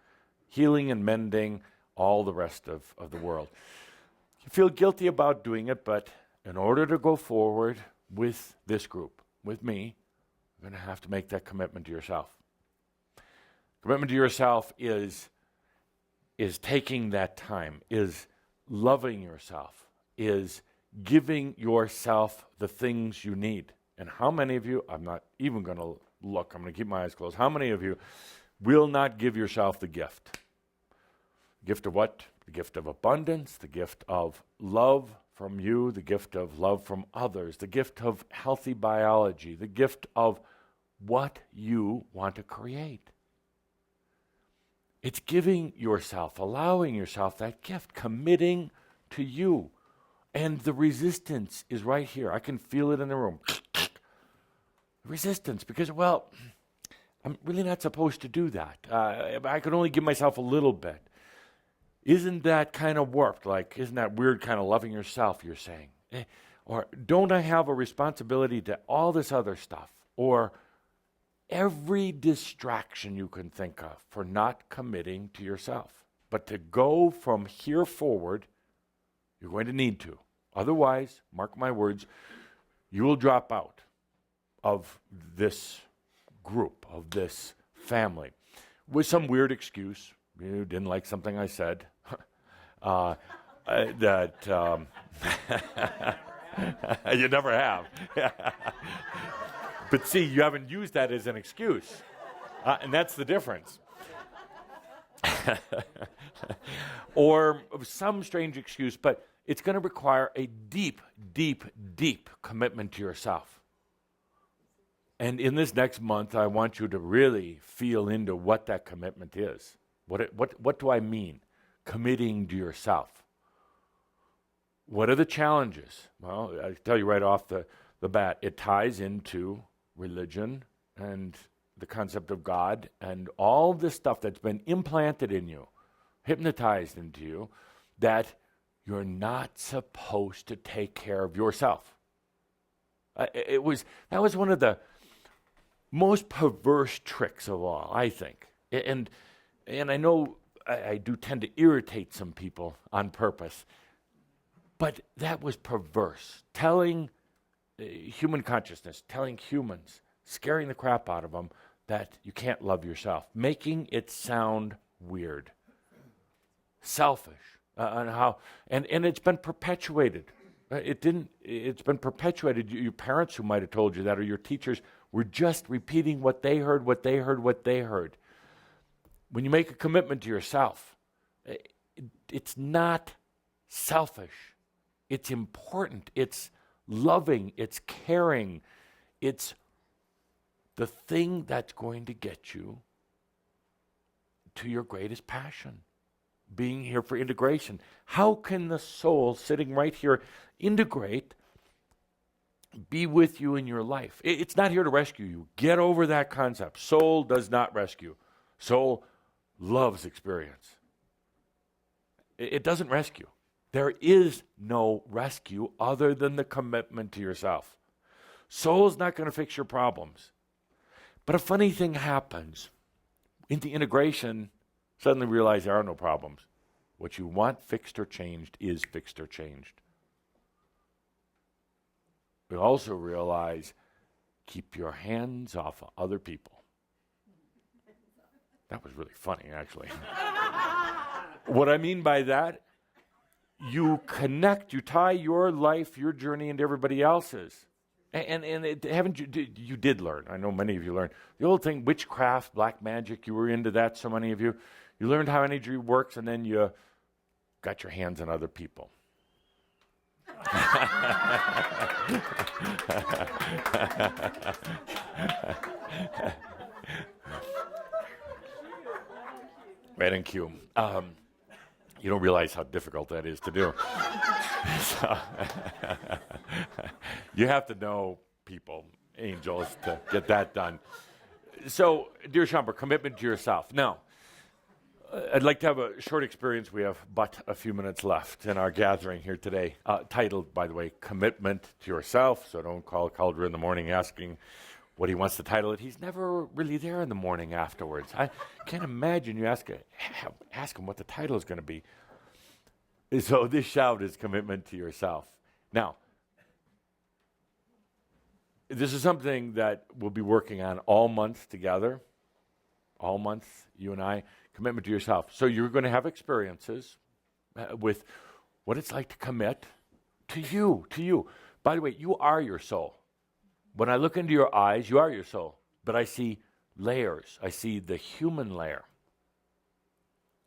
A: Healing and mending all the rest of the world. You feel guilty about doing it, but in order to go forward with this group, with me, you're going to have to make that commitment to yourself. Commitment to yourself is taking that time, is loving yourself, is giving yourself the things you need. And how many of you, I'm not even going to look, I'm going to keep my eyes closed, how many of you will not give yourself the gift? Gift of what? The gift of abundance, the gift of love from you, the gift of love from others, the gift of healthy biology, the gift of what you want to create. It's giving yourself, allowing yourself that gift, committing to you. And the resistance is right here. I can feel it in the room. Resistance, because, well, I'm really not supposed to do that. I could only give myself a little bit. Isn't that kind of warped? Like, isn't that weird kind of loving yourself, you're saying? Or don't I have a responsibility to all this other stuff? Or every distraction you can think of for not committing to yourself. But to go from here forward, you're going to need to. Otherwise, mark my words, you will drop out of this group, of this family, with some weird excuse. You didn't like something I said. You never have. But see, you haven't used that as an excuse. And that's the difference. Or some strange excuse, but it's going to require a deep, deep, deep commitment to yourself. And in this next month, I want you to really feel into what that commitment is. What do I mean? Committing to yourself. What are the challenges? Well, I tell you right off the bat, it ties into religion and the concept of God and all this stuff that's been implanted in you, hypnotized into you, that you're not supposed to take care of yourself. That was one of the most perverse tricks of all, I think. And I know I do tend to irritate some people on purpose, but that was perverse. Telling human consciousness, telling humans, scaring the crap out of them that you can't love yourself, making it sound weird, selfish, and it's been perpetuated. It's been perpetuated. Your parents who might have told you that, or your teachers, were just repeating what they heard. When you make a commitment to yourself, it's not selfish. It's important. It's loving. It's caring. It's the thing that's going to get you to your greatest passion, being here for integration. How can the soul sitting right here integrate, be with you in your life? It's not here to rescue you. Get over that concept. Soul does not rescue. Soul loves experience. It doesn't rescue. There is no rescue other than the commitment to yourself. Soul's not going to fix your problems. But a funny thing happens. In the integration, suddenly realize there are no problems. What you want fixed or changed is fixed or changed. We also realize, keep your hands off of other people. That was really funny, actually. What I mean by that, you connect, you tie your life, your journey into everybody else's. Haven't you did learn, I know many of you learned, the old thing, witchcraft, black magic, you were into that, so many of you. You learned how energy works, and then you got your hands on other people. Right in cue. You don't realize how difficult that is to do. So, you have to know people, angels, to get that done. So, dear Chamber, commitment to yourself. Now, I'd like to have a short experience. We have but a few minutes left in our gathering here today. Titled, by the way, Commitment to Yourself. So don't call Calder in the morning asking what he wants to title it. He's never really there in the morning afterwards. I can't imagine you ask him what the title is going to be. So this Shoud is commitment to yourself. Now, this is something that we'll be working on all month together. All month, you and I. Commitment to yourself. So you're going to have experiences with what it's like to commit to you. By the way, you are your soul. When I look into your eyes, you are your soul. But I see layers. I see the human layer.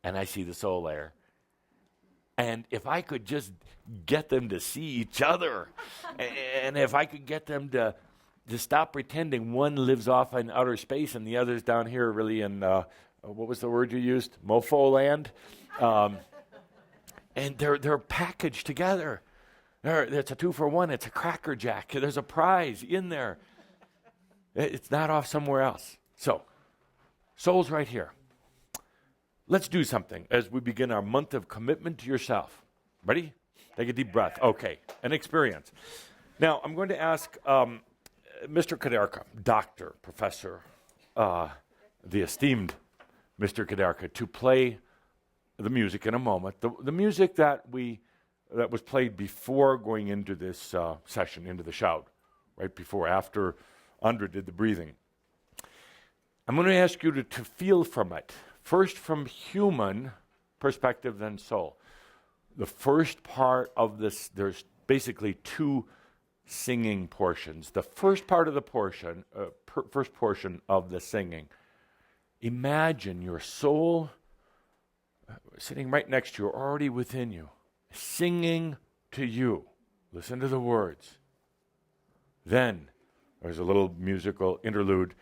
A: And I see the soul layer. And if I could just get them to see each other, and if I could get them to stop pretending one lives off in outer space and the other's down here really in, what was the word you used? Mofo land? And they're packaged together. It's a 2-for-1. It's a Cracker Jack. There's a prize in there. It's not off somewhere else. So, soul's right here. Let's do something as we begin our month of commitment to yourself. Ready? Take a deep breath. Okay, an experience. Now, I'm going to ask Mr. Kaderka, doctor, professor, the esteemed Mr. Kaderka, to play the music in a moment. The music that was played before going into this session, into the Shoud, right before, after Andra did the breathing. I'm going to ask you to feel from it. First from human perspective, then soul. The first part of this, there's basically two singing portions. The first part of the portion, first portion of the singing, imagine your soul sitting right next to you, already within you, singing to you. Listen to the words. Then, there's a little musical interlude.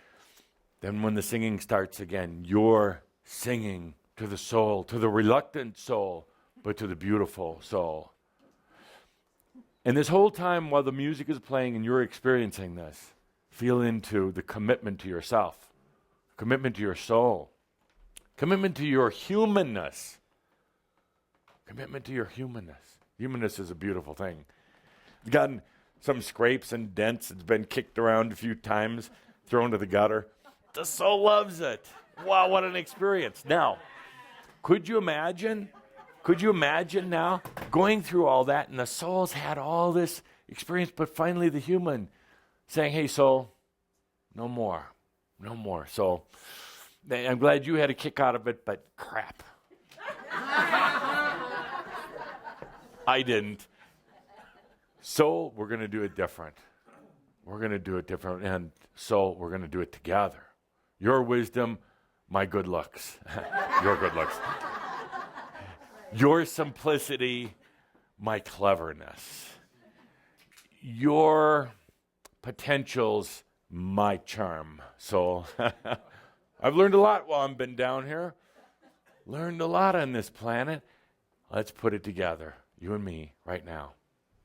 A: Then when the singing starts again, you're singing to the soul, to the reluctant soul, but to the beautiful soul. And this whole time while the music is playing and you're experiencing this, feel into the commitment to yourself, commitment to your soul, commitment to your humanness, commitment to your humanness. Humanness is a beautiful thing. It's gotten some scrapes and dents. It's been kicked around a few times, thrown to the gutter. The soul loves it. Wow, what an experience. Now, could you imagine now going through all that and the soul's had all this experience, but finally the human saying, hey, soul, no more. Soul, I'm glad you had a kick out of it, but crap. I didn't. Soul, we're going to do it different. And soul, we're going to do it together. Your wisdom, my good looks. Your good looks. Your simplicity, my cleverness. Your potentials, my charm. So I've learned a lot while I've been down here. Learned a lot on this planet. Let's put it together, you and me, right now.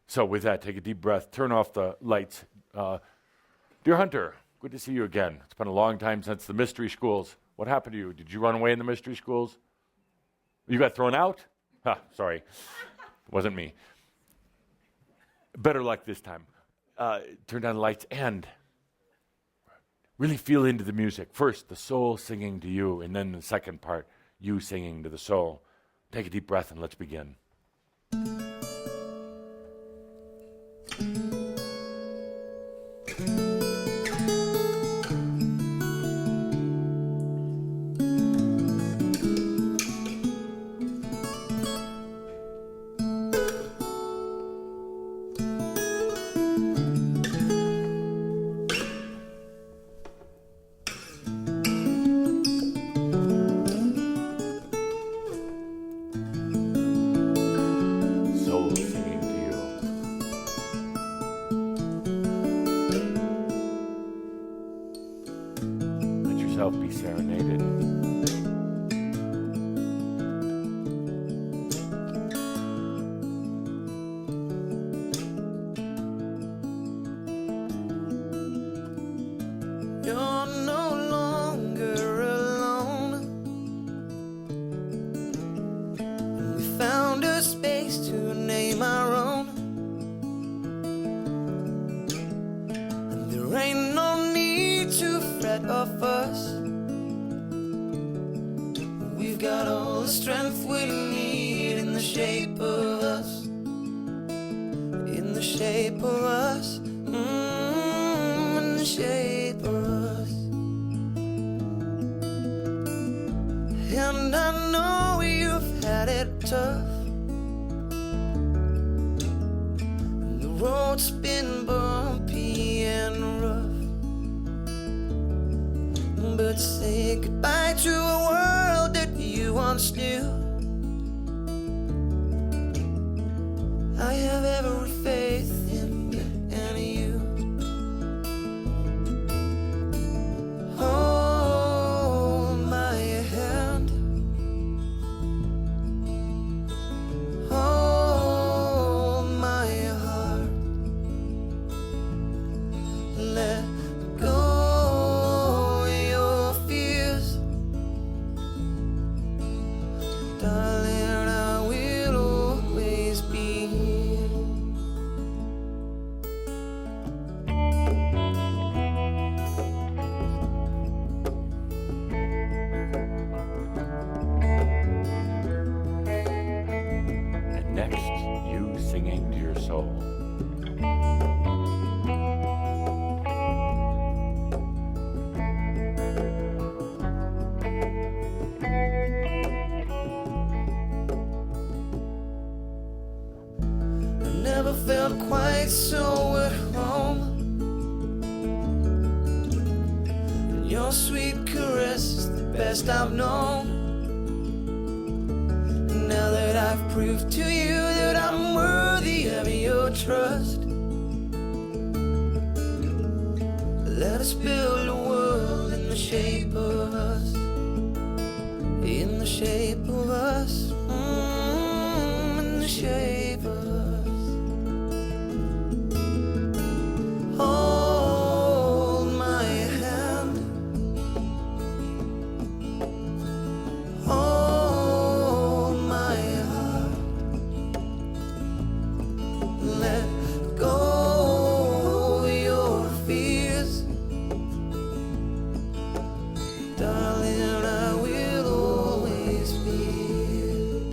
A: So with that, take a deep breath. Turn off the lights. Dear Hunter, good to see you again. It's been a long time since the mystery schools. What happened to you? Did you run away in the mystery schools? You got thrown out? Sorry. It wasn't me. Better luck this time. Turn down the lights and really feel into the music. First, the soul singing to you, and then the second part, you singing to the soul. Take a deep breath and let's begin. yourself be serenaded.
K: You're no longer alone. And we found a space to name our own. And there ain't no need to fret or fuss. We've got all the strength we need in the shape of us. In the shape of us. In the shape of us. And I know you've had it tough. The road's been bumpy and rough. But say goodbye to a world that you once knew. I have every faith in me and you. Hold my hand. Hold my heart. Let go your fears. Darling, I will always be here.
A: And next, you singing to your soul.
K: I never felt quite so at home. And your sweet caress is the best I've known. And now that I've proved to you that I'm worthy of your trust, let us build a world in the shape of us. In the shape of us. In the shape of us. Hold my hand. Hold my heart. Let go your fears. Darling, I will always be here.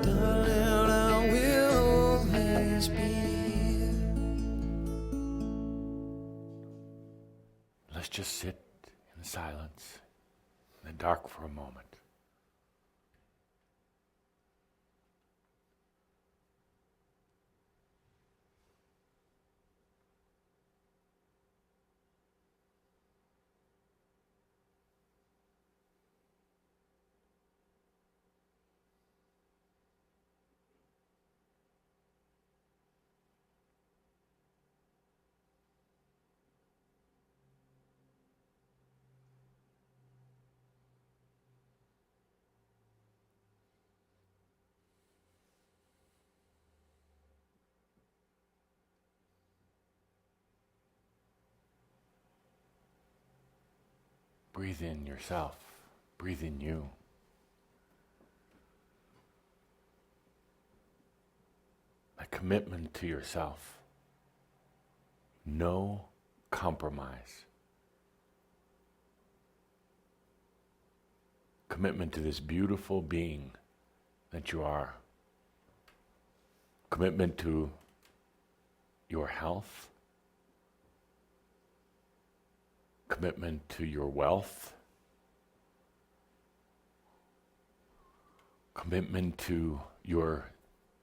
K: Darling, I will always be here.
A: Let's just sit in silence, in the dark for a moment. Breathe in yourself. Breathe in you. A commitment to yourself. No compromise. Commitment to this beautiful being that you are. Commitment to your health. Commitment to your wealth. Commitment to your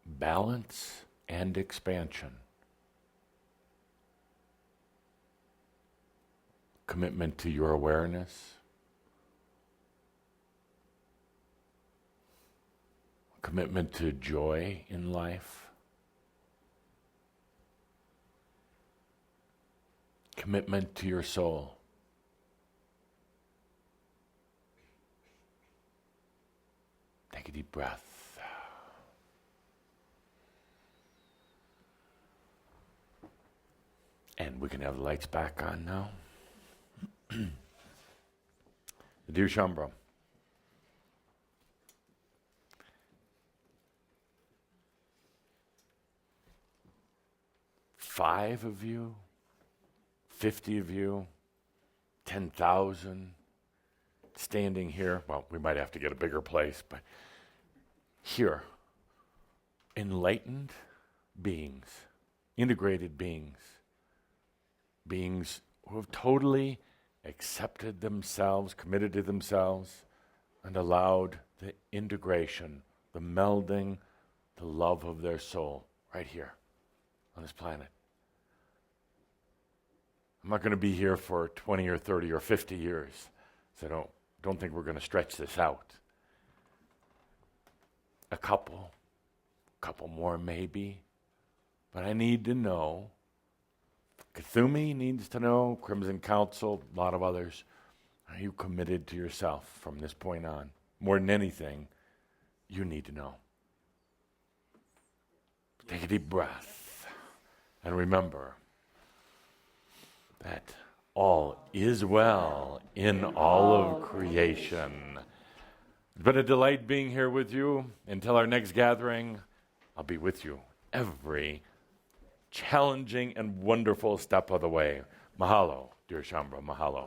A: balance and expansion. Commitment to your awareness. Commitment to joy in life. Commitment to your soul. Take a deep breath. And we can have the lights back on now. Dear Shambhala, 5 of you, 50 of you, 10,000 standing here. Well, we might have to get a bigger place, but here, enlightened beings, integrated beings, beings who have totally accepted themselves, committed to themselves, and allowed the integration, the melding, the love of their soul right here on this planet. I'm not going to be here for 20 or 30 or 50 years, so don't think we're going to stretch this out. A couple more maybe, but I need to know. Kathumi needs to know, Crimson Council, a lot of others. Are you committed to yourself from this point on? More than anything, you need to know. Take a deep breath and remember that all is well in all of creation. It's been a delight being here with you. Until our next gathering, I'll be with you every challenging and wonderful step of the way. Mahalo, dear Shambhala, mahalo.